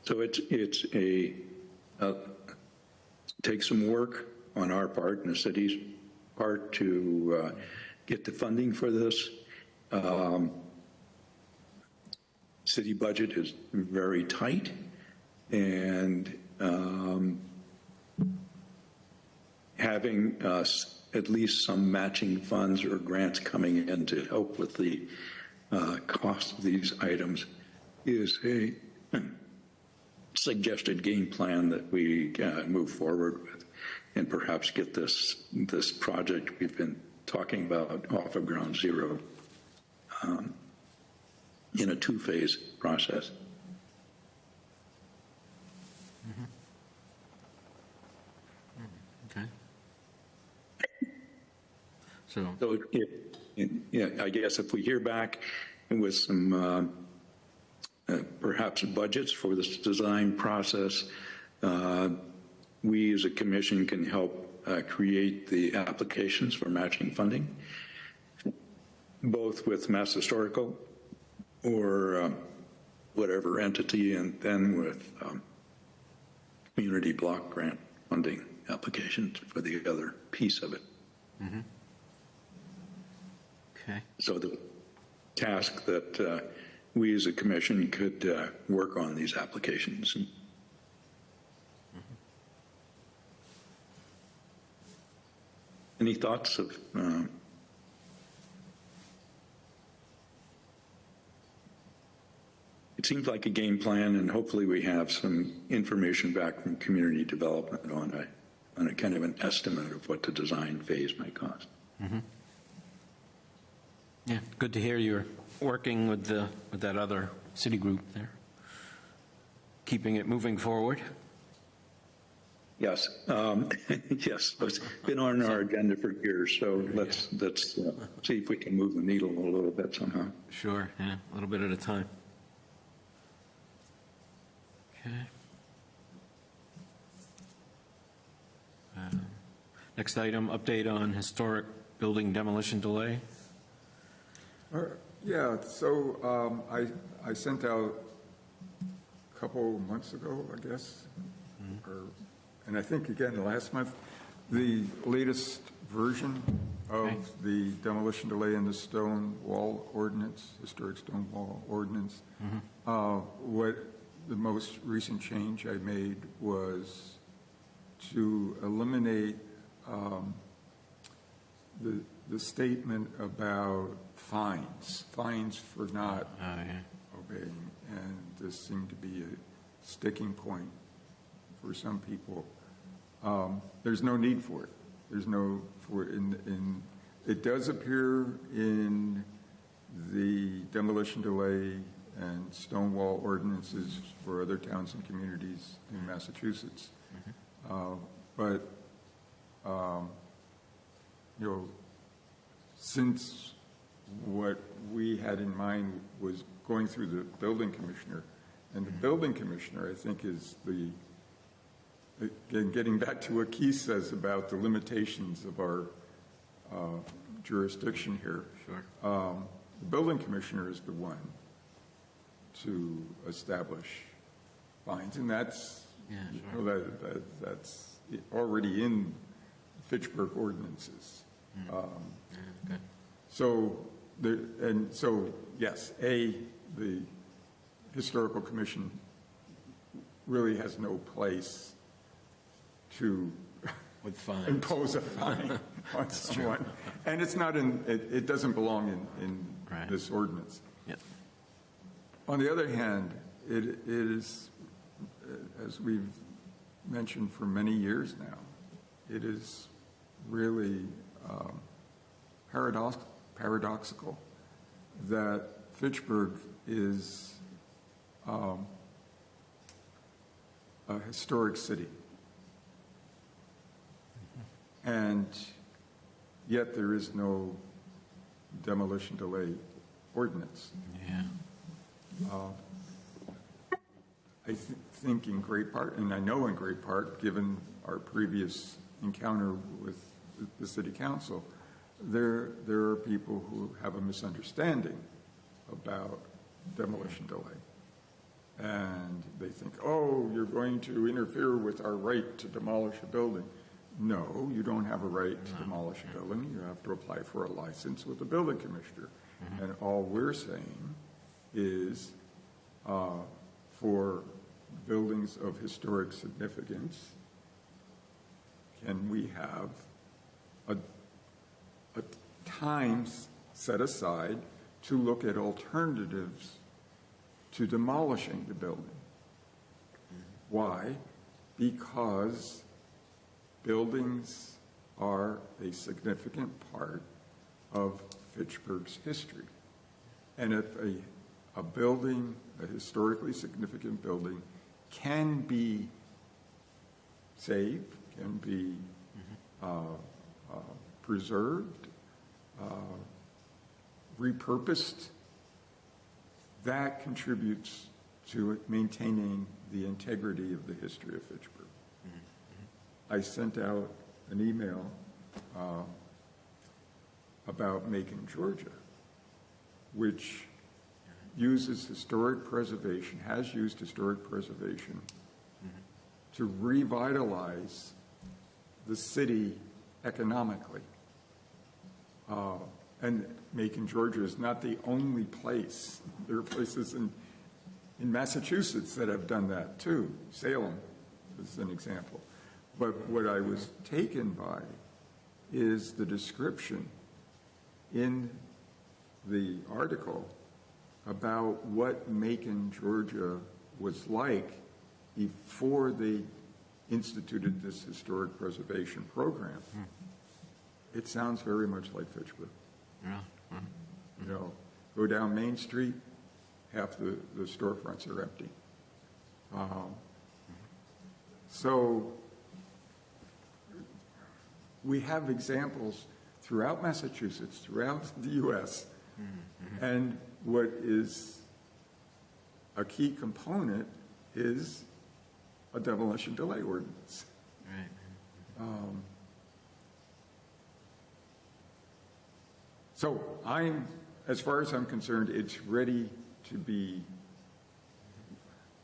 So it's takes some work on our part and the city's part to get the funding for this. City budget is very tight, and having at least some matching funds or grants coming in to help with the cost of these items is a suggested game plan that we move forward with, and perhaps get this project we've been talking about off of ground zero in a two-phase process. Okay. So I guess if we hear back with some perhaps budgets for this design process, we as a commission can help create the applications for matching funding, both with Mass Historical or whatever entity, and then with community block grant funding applications for the other piece of it. okay. So the task that we as a commission could work on these applications. Any thoughts of it seems like a game plan, and hopefully we have some information back from community development on a kind of an estimate of what the design phase might cost. Yeah, good to hear you're working with that other city group there, keeping it moving forward. Yes, yes, it's been on our agenda for years, so let's see if we can move the needle a little bit somehow. Sure, yeah, a little bit at a time. Okay. Next item, update on historic building demolition delay. Yeah, so I sent out a couple months ago, I guess, and I think again last month, the latest version of the demolition delay in the stone wall ordinance, historic stone wall ordinance. What the most recent change I made was to eliminate the statement about fines for not obeying, and this seemed to be a sticking point for some people. There's no need for it. There's no for it it does appear in the demolition delay and stone wall ordinances for other towns and communities in Massachusetts. But since what we had in mind was going through the building commissioner, and the building commissioner, I think, is again, getting back to what Keith says about the limitations of our jurisdiction here. Sure. The building commissioner is the one to establish fines, and that's that's already in Fitchburg ordinances. Okay. So yes, the historical commission really has no place to With fines. impose a fine on someone. And it's not it doesn't belong in Right. this ordinance. Yep. On the other hand, it is, as we've mentioned for many years now, it is really paradoxical that Fitchburg is a historic city. And yet there is no demolition delay ordinance. Yeah. I think in great part, and I know in great part, given our previous encounter with the city council, there are people who have a misunderstanding about demolition delay. And they think, oh, you're going to interfere with our right to demolish a building. No, you don't have a right to demolish a building. You have to apply for a license with the building commissioner. And all we're saying is for buildings of historic significance, can we have a time set aside to look at alternatives to demolishing the building? Why? Because buildings are a significant part of Fitchburg's history. And if a building, a historically significant building, can be saved, can be preserved, repurposed, that contributes to maintaining the integrity of the history of Fitchburg. I sent out an email about Macon, Georgia, which uses historic preservation, has used historic preservation to revitalize the city economically. And Macon, Georgia is not the only place. There are places in Massachusetts that have done that too. Salem is an example. But what I was taken by is the description in the article about what Macon, Georgia was like before they instituted this historic preservation program. It sounds very much like Fitchburg. Yeah. You know, go down Main Street, half the storefronts are empty. So we have examples throughout Massachusetts, throughout the U.S., and what is a key component is a demolition delay ordinance. Right. So as far as I'm concerned, it's ready to be,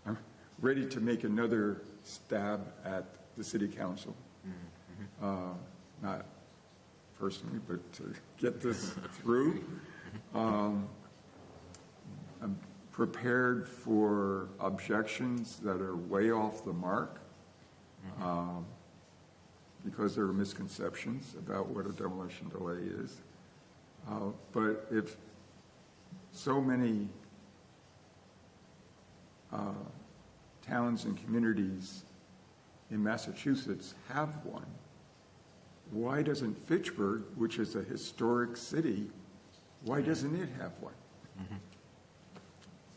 I'm ready to make another stab at the city council. Not personally, but to get this through. I'm prepared for objections that are way off the mark because there are misconceptions about what a demolition delay is. But if so many towns and communities in Massachusetts have one, why doesn't Fitchburg, which is a historic city, why doesn't it have one?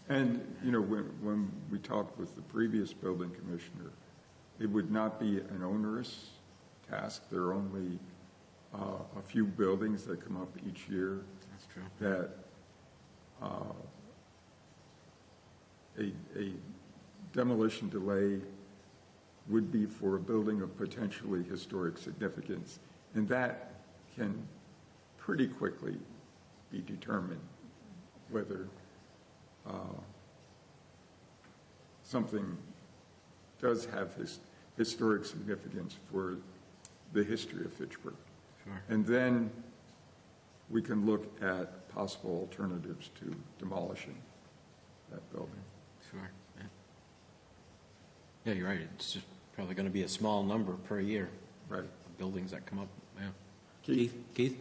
And, you know, when we talked with the previous building commissioner, it would not be an onerous task. There are only a few buildings that come up each year. That's true. That a demolition delay would be for a building of potentially historic significance, and that can pretty quickly be determined whether something does have historic significance for the history of Fitchburg. Sure. And then we can look at possible alternatives to demolishing that building. Sure. Yeah, you're right. It's just probably going to be a small number per year. Right. buildings that come up, yeah. Keith? Keith?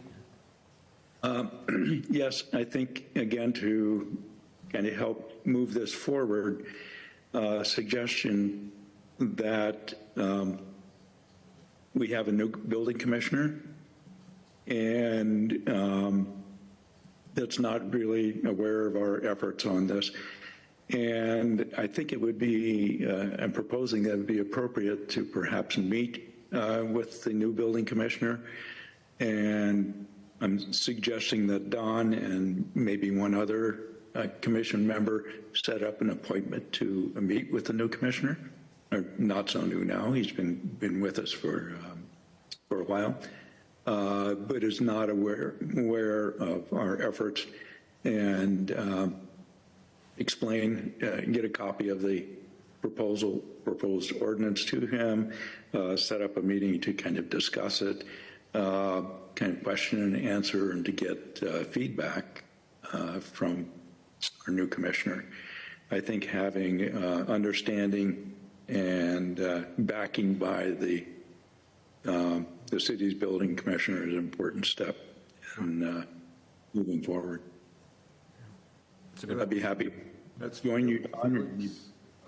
Yes, I think, again, to kind of help move this forward, suggestion that we have a new building commissioner, and that's not really aware of our efforts on this. And I think it would be, I'm proposing that it would be appropriate to perhaps meet with the new building commissioner. And I'm suggesting that Don and maybe one other commission member set up an appointment to meet with the new commissioner. Or not so new now, he's been with us for a while, but is not aware of our efforts, and explain, get a copy of the proposed ordinance to him, set up a meeting to kind of discuss it, kind of question and answer, and to get feedback from our new commissioner. I think having understanding and backing by the city's building commissioner is an important step in moving forward. I'd be happy to join you, Don.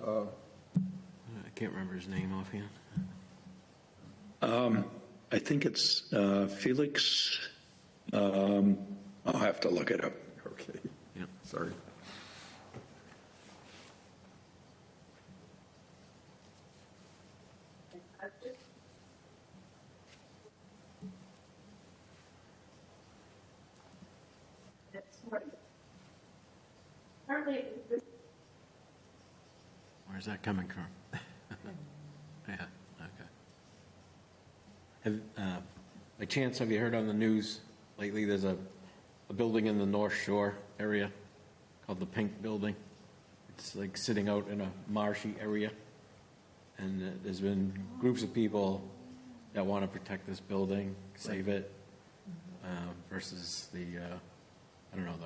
I can't remember his name offhand. I think it's Felix. I'll have to look it up. Okay. Yeah. Sorry. Where's that coming from? Yeah, okay. By chance, have you heard on the news lately, there's a building in the North Shore area called the Pink Building. It's like sitting out in a marshy area. And there's been groups of people that want to protect this building, save it, versus the, I don't know,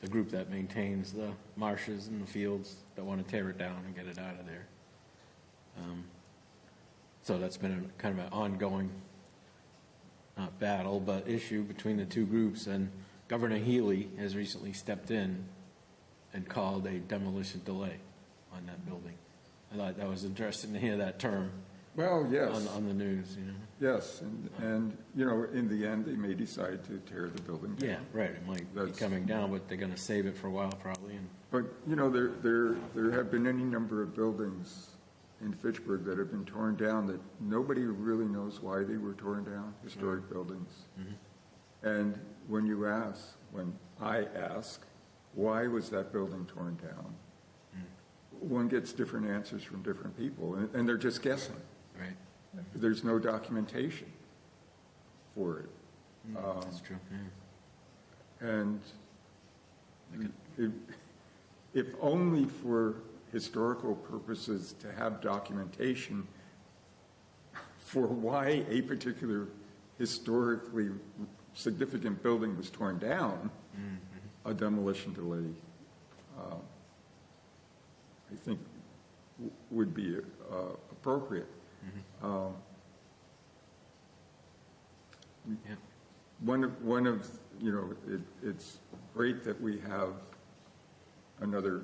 the group that maintains the marshes and the fields that want to tear it down and get it out of there. So that's been a kind of an ongoing, not battle, but issue between the two groups. And Governor Healy has recently stepped in and called a demolition delay on that building. I thought that was interesting to hear that term. Well, yes. On the news, you know. Yes, and you know, in the end, they may decide to tear the building down. Yeah, right. It might be coming down, but they're going to save it for a while, probably. And But you know, there have been any number of buildings in Fitchburg that have been torn down that nobody really knows why they were torn down. Historic buildings. Mm-hmm. And when I ask, why was that building torn down? One gets different answers from different people, and they're just guessing. right. There's no documentation for it. That's true. Yeah. And if only for historical purposes to have documentation for why a particular historically significant building was torn down, a demolition delay, I think, would be appropriate. Yeah. One of you know, it's great that we have another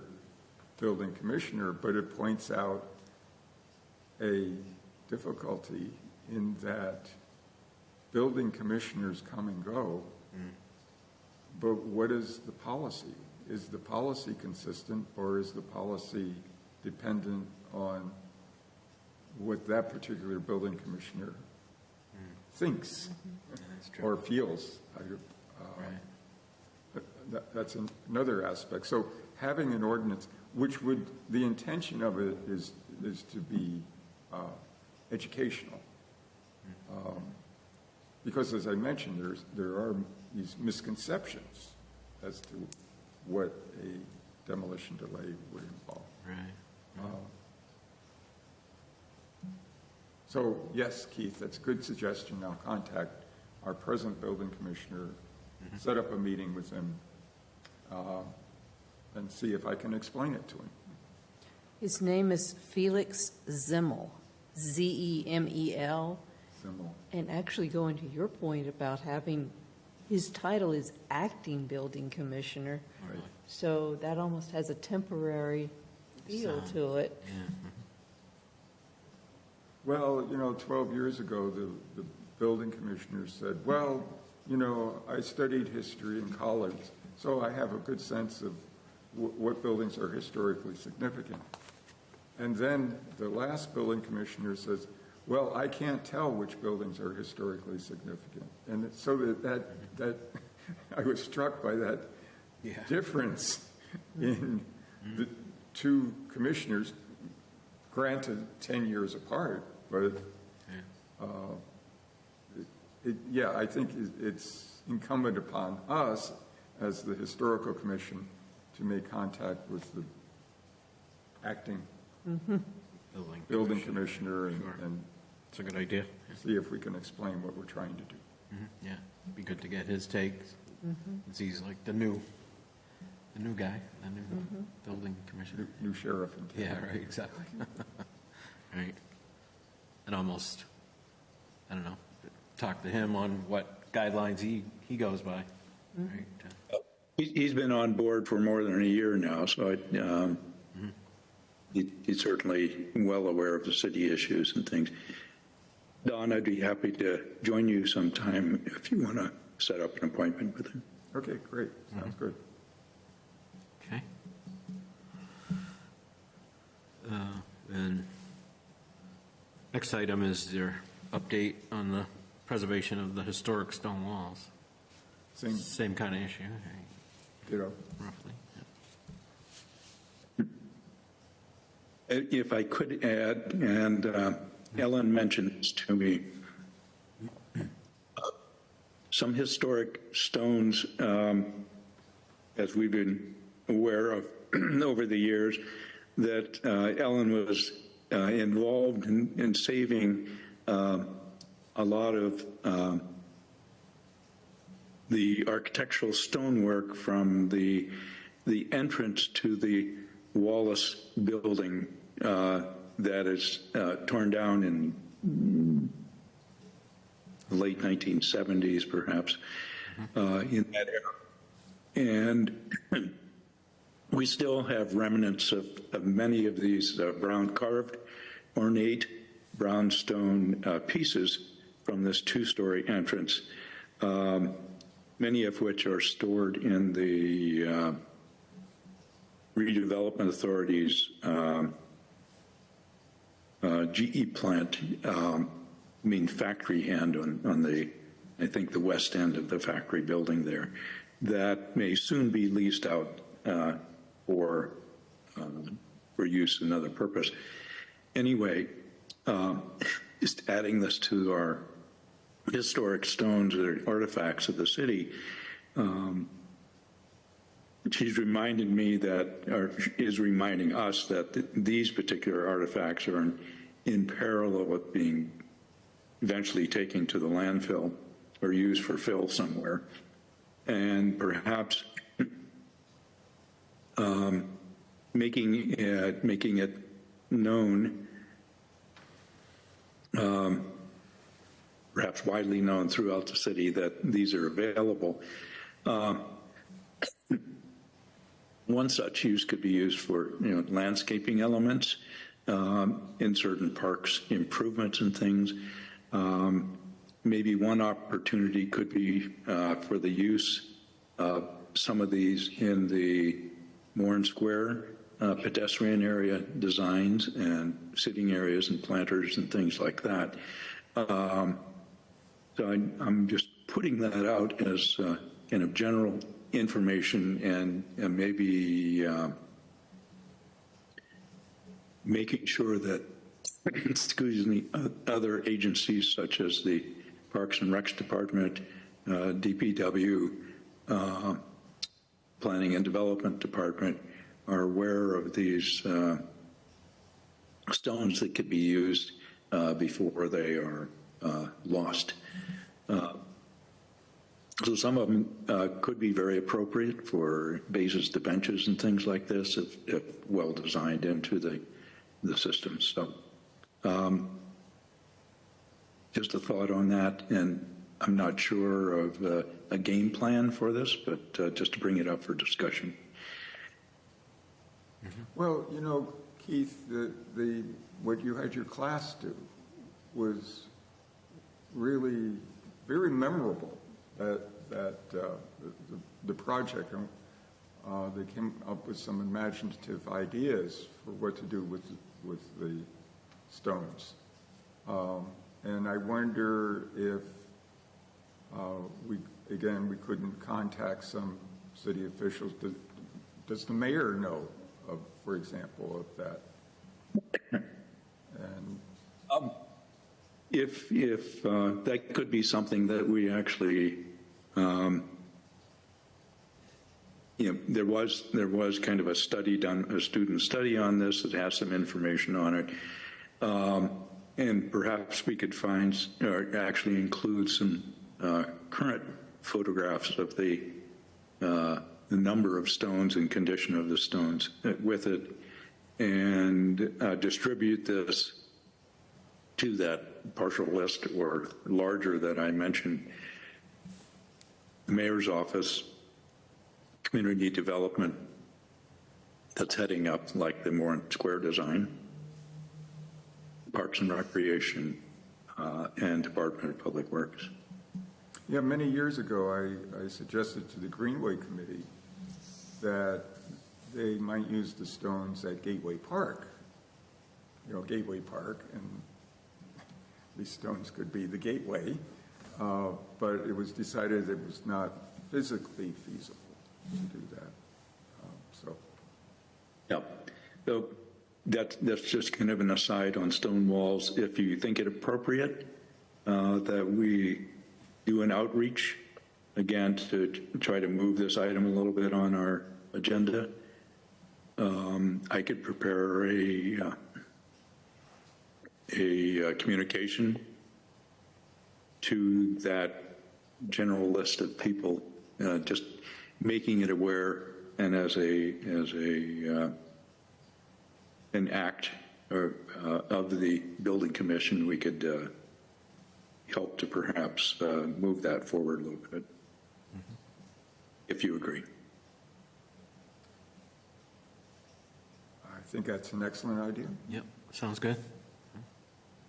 building commissioner, but it points out a difficulty in that building commissioners come and go, but what is the policy? Is the policy consistent, or is the policy dependent on what that particular building commissioner thinks or feels? That's another aspect. So having an ordinance, which would, the intention of it is to be educational. Because as I mentioned, there are these misconceptions as to what a demolition delay would involve. Right. So yes, Keith, that's a good suggestion. I'll contact our present building commissioner, set up a meeting with him, and see if I can explain it to him. His name is Felix Zimmel, Zemel, similar. And actually going to your point about having, his title is acting building commissioner, Right. so that almost has a temporary feel to it. Well, 12 years ago, the building commissioner said, well, I studied history in college, so I have a good sense of what buildings are historically significant. And then the last building commissioner says, well, I can't tell which buildings are historically significant. And so that I was struck by that difference in the two commissioners, granted 10 years apart, but I think it's incumbent upon us as the historical commission to make contact with the acting building commissioner and It's a good idea. see if we can explain what we're trying to do. Yeah, it'd be good to get his take. Since he's like the new guy, the new building commissioner. New sheriff in town. Yeah, right, exactly. Right. And almost, I don't know, talk to him on what guidelines he goes by. Right. He's been on board for more than a year now, so he's certainly well aware of the city issues and things. Don, I'd be happy to join you sometime if you want to set up an appointment with him. Okay, great. Sounds good. Okay. And next item is your update on the preservation of the historic stone walls. Same kind of issue, right? Ditto. Roughly. Yeah. If I could add, and Ellen mentioned this to me, some historic stones, as we've been aware of over the years, that Ellen was involved in saving a lot of the architectural stonework from the entrance to the Wallace building that is torn down in the late 1970s, perhaps, in that era. And we still have remnants of many of these brown carved, ornate brownstone pieces from this two-story entrance, many of which are stored in the Redevelopment Authority's GE plant, factory end on the, I think, the west end of the factory building there, that may soon be leased out for use in another purpose. Anyway, just adding this to our historic stones or artifacts of the city, she's reminded me that, or is reminding us that these particular artifacts are in parallel with being eventually taken to the landfill or used for fill somewhere. And perhaps making it known, perhaps widely known throughout the city, that these are available. One such use could be used for landscaping elements in certain parks, improvements and things. Maybe one opportunity could be for the use of some of these in the Moran Square pedestrian area designs and sitting areas and planters and things like that. So I'm just putting that out as kind of general information and maybe making sure that, excuse me, other agencies such as the Parks and Recs Department, DPW, Planning and Development Department are aware of these stones that could be used before they are lost. So some of them could be very appropriate for bases to benches and things like this if well designed into the system. So just a thought on that, and I'm not sure of a game plan for this, but just to bring it up for discussion. Well, you know, Keith, what you had your class do was really very memorable. The project, they came up with some imaginative ideas for what to do with the stones, and I wonder if we couldn't contact some city officials. Does the mayor know of, for example, of that? And If that could be something that we actually, there was kind of a study done, a student study on this that has some information on it, and perhaps we could find or actually include some current photographs of the number of stones and condition of the stones with it, and distribute this to that partial list or larger that I mentioned. The mayor's office, community development that's heading up, like the Moran Square design, Parks and Recreation, and Department of Public Works. yeah, many years ago, I suggested to the Greenway Committee that they might use the stones at Gateway Park. You know, Gateway Park, and these stones could be the gateway, but it was decided it was not physically feasible to do that. Yeah, so that's just kind of an aside on stone walls. If you think it appropriate that we do an outreach, again, to try to move this item a little bit on our agenda, I could prepare a communication to that general list of people, just making it aware, and as an act of the building commission, we could help to perhaps move that forward a little bit, if you agree. I think that's an excellent idea. Yep, sounds good.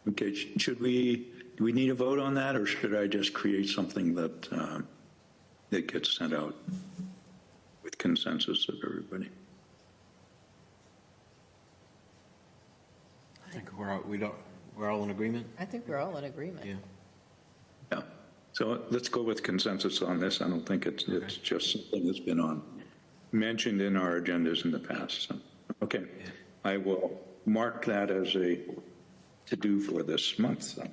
Okay, do we need a vote on that, or should I just create something that gets sent out with consensus of everybody? I think we're all in agreement? I think we're all in agreement. Yeah. Yeah. So let's go with consensus on this. I don't think it's just something that's been mentioned in our agendas in the past. So, okay. Yeah. I will mark that as a to-do for this month. So.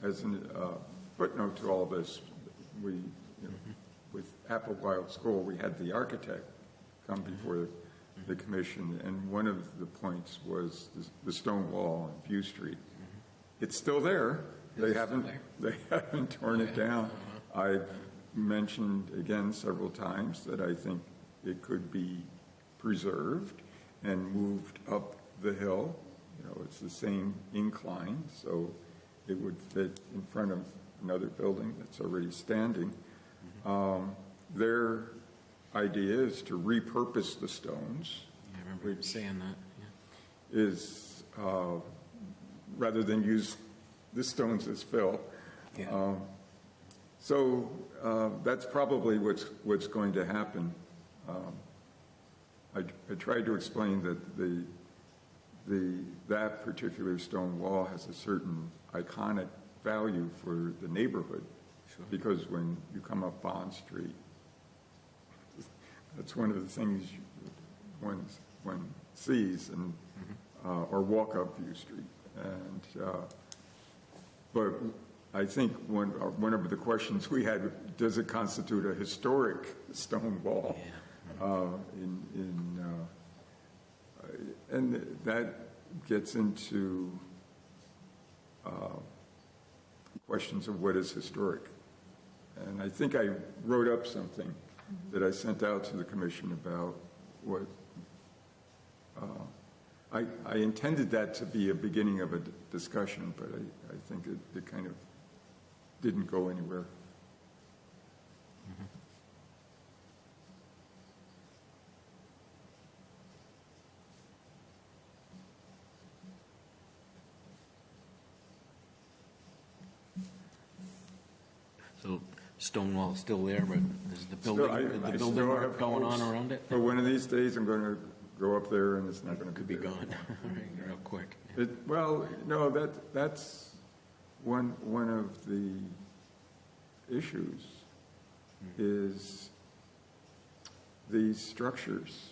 As a footnote to all this, with Applewild School, we had the architect come before the commission, and one of the points was the stone wall on View Street. It's still there. They haven't torn it down. I've mentioned again several times that I think it could be preserved and moved up the hill. You know, it's the same incline, so it would fit in front of another building that's already standing. Their idea is to repurpose the stones. Yeah, I remember saying that. Yeah. Is rather than use the stones as fill. Yeah. So that's probably what's going to happen. I tried to explain that that particular stone wall has a certain iconic value for the neighborhood, sure. Because when you come up Bond Street, that's one of the things one sees, and or walk up View Street. And but I think one of the questions we had: does it constitute a historic stone wall? Yeah. And that gets into questions of what is historic. And I think I wrote up something that I sent out to the commission about what I intended that to be a beginning of a discussion, but I think it kind of didn't go anywhere. So stone wall's still there, but is the Still, building, I the still building work have going on hopes. around it? But one of these days, I'm going to go up there and it's not going to Could be there. gone real quick. Well, no, that's one of the issues is these structures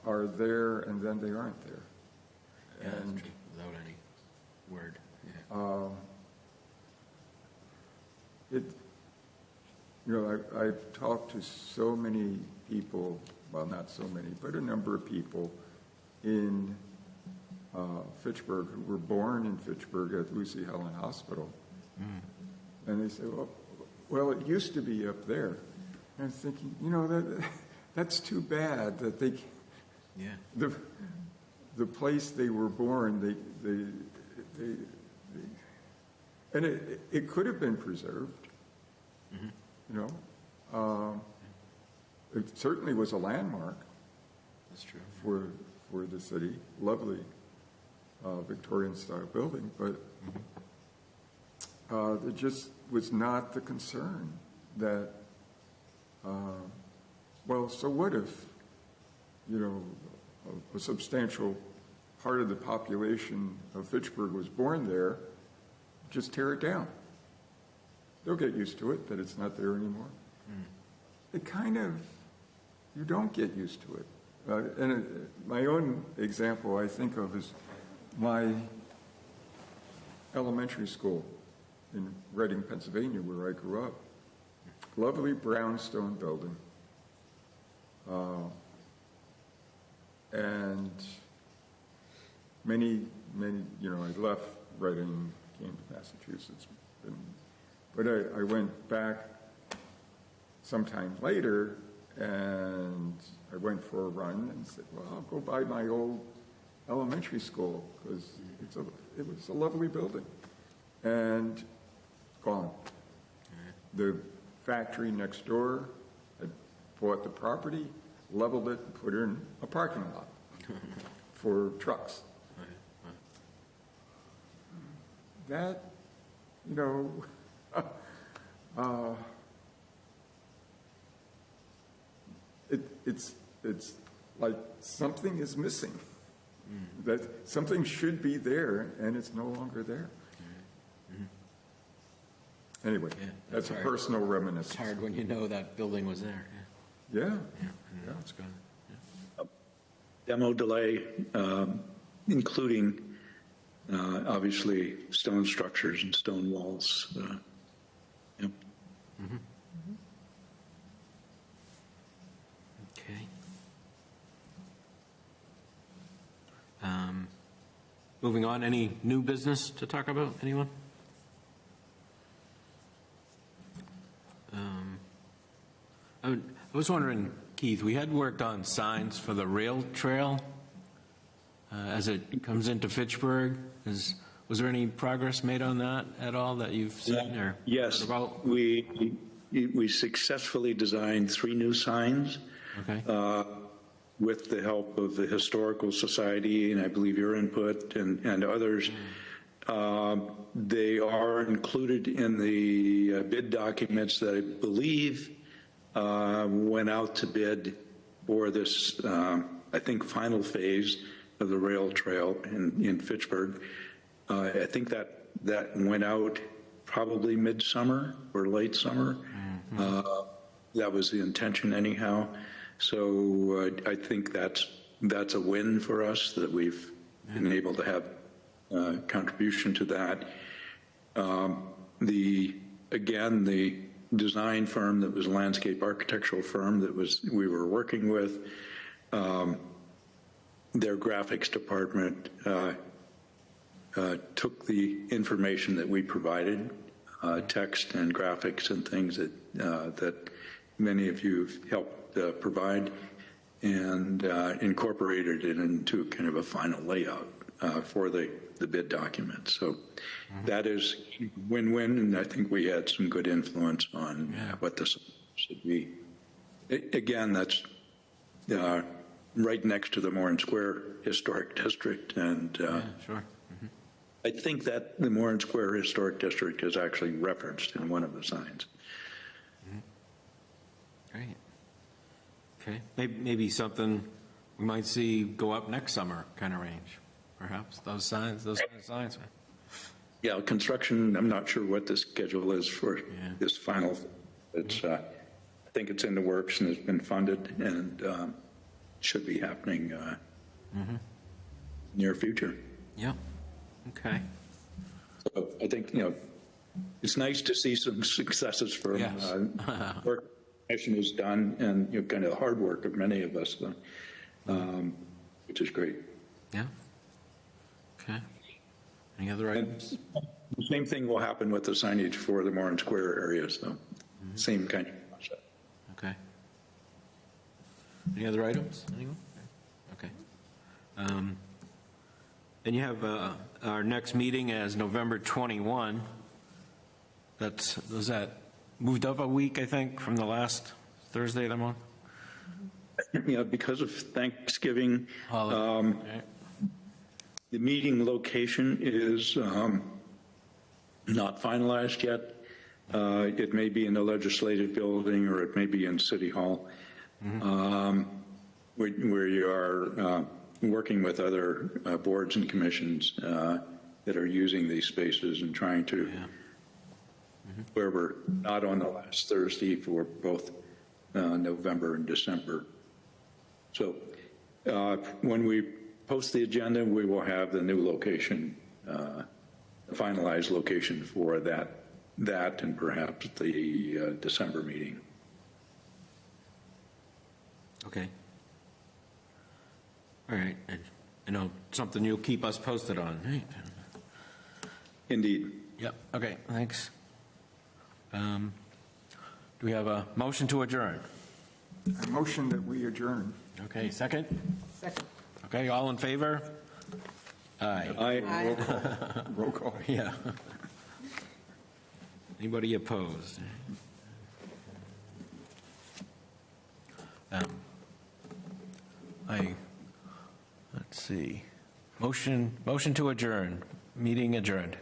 are there and then they aren't there. Yeah, that's And true, without any word. Yeah. I've talked to so many people, well, not so many, but a number of people in Fitchburg who were born in Fitchburg at Lucy Helen Hospital. And they say, well, it used to be up there. And I was thinking, that's too bad that they, Yeah. the place they were born, and it could have been preserved. It certainly was a landmark. That's true. For the city, lovely Victorian-style building, but it just was not the concern that. Well, so what if, a substantial part of the population of Fitchburg was born there? Just tear it down. They'll get used to it, that it's not there anymore. It kind of, you don't get used to it. My own example I think of is my elementary school in Reading, Pennsylvania, where I grew up. Lovely brownstone building. And many, I left Reading, came to Massachusetts, but I went back sometime later, and I went for a run and said, well, I'll go by my old elementary school, because it was a lovely building. And gone. The factory next door had bought the property, leveled it, and put it in a parking lot for trucks. That, it's like something is missing. That something should be there, and it's no longer there. Anyway, Yeah, that's a hard. personal reminiscence. It's hard when you know that building was there. Yeah. Yeah, it's gone. Yeah. Demo delay, including obviously stone structures and stone walls. Yep. Okay. Moving on, any new business to talk about, anyone? I was wondering, Keith, we had worked on signs for the rail trail as it comes into Fitchburg. Was there any progress made on that at all that you've seen or Yes, heard about? we successfully designed 3 new signs. Okay. With the help of the Historical Society and I believe your input and others. They are included in the bid documents that I believe went out to bid for this, I think, final phase of the rail trail in Fitchburg. I think that went out probably midsummer or late summer. That was the intention anyhow. So I think that's a win for us that we've been able to have contribution to that. The design firm that was a landscape architectural firm we were working with, their graphics department took the information that we provided, text and graphics and things that many of you have helped provide, and incorporated it into kind of a final layout for the bid document. So that is win-win, and I think we had some good influence on what this should be. Again, that's right next to the Moran Square Historic District, and Sure. I think that the Moran Square Historic District is actually referenced in one of the signs. Great. Okay, maybe something we might see go up next summer kind of range, perhaps, those signs, those kind of signs. Yeah, construction, I'm not sure what the schedule is for this final. It's, I think it's in the works and has been funded and should be happening near future. Yeah, okay. So I think, it's nice to see some successes from Yes. work the commission has done and, kind of the hard work of many of us, which is great. Yeah. Okay. Any other items? The same thing will happen with the signage for the Moran Square area, so same kind of concept. Okay. Any other items? Anyone? Okay. And you have our next meeting as November 21. Was that moved up a week, I think, from the last Thursday of the month? Because of Thanksgiving, Okay. the meeting location is not finalized yet. It may be in the legislative building or it may be in City Hall, where you are working with other boards and commissions that are using these spaces and trying to, where we're not on the last Thursday for both November and December. So when we post the agenda, we will have the new location, finalized location for that and perhaps the December meeting. Okay. All right. And something you'll keep us posted on, right? Indeed. Yep. Okay, thanks. Do we have a motion to adjourn? A motion that we adjourn. Okay, second? Second. Okay, all in favor? Aye. Aye. Roll call. Yeah. Anybody opposed? Let's see. Motion to adjourn. Meeting adjourned.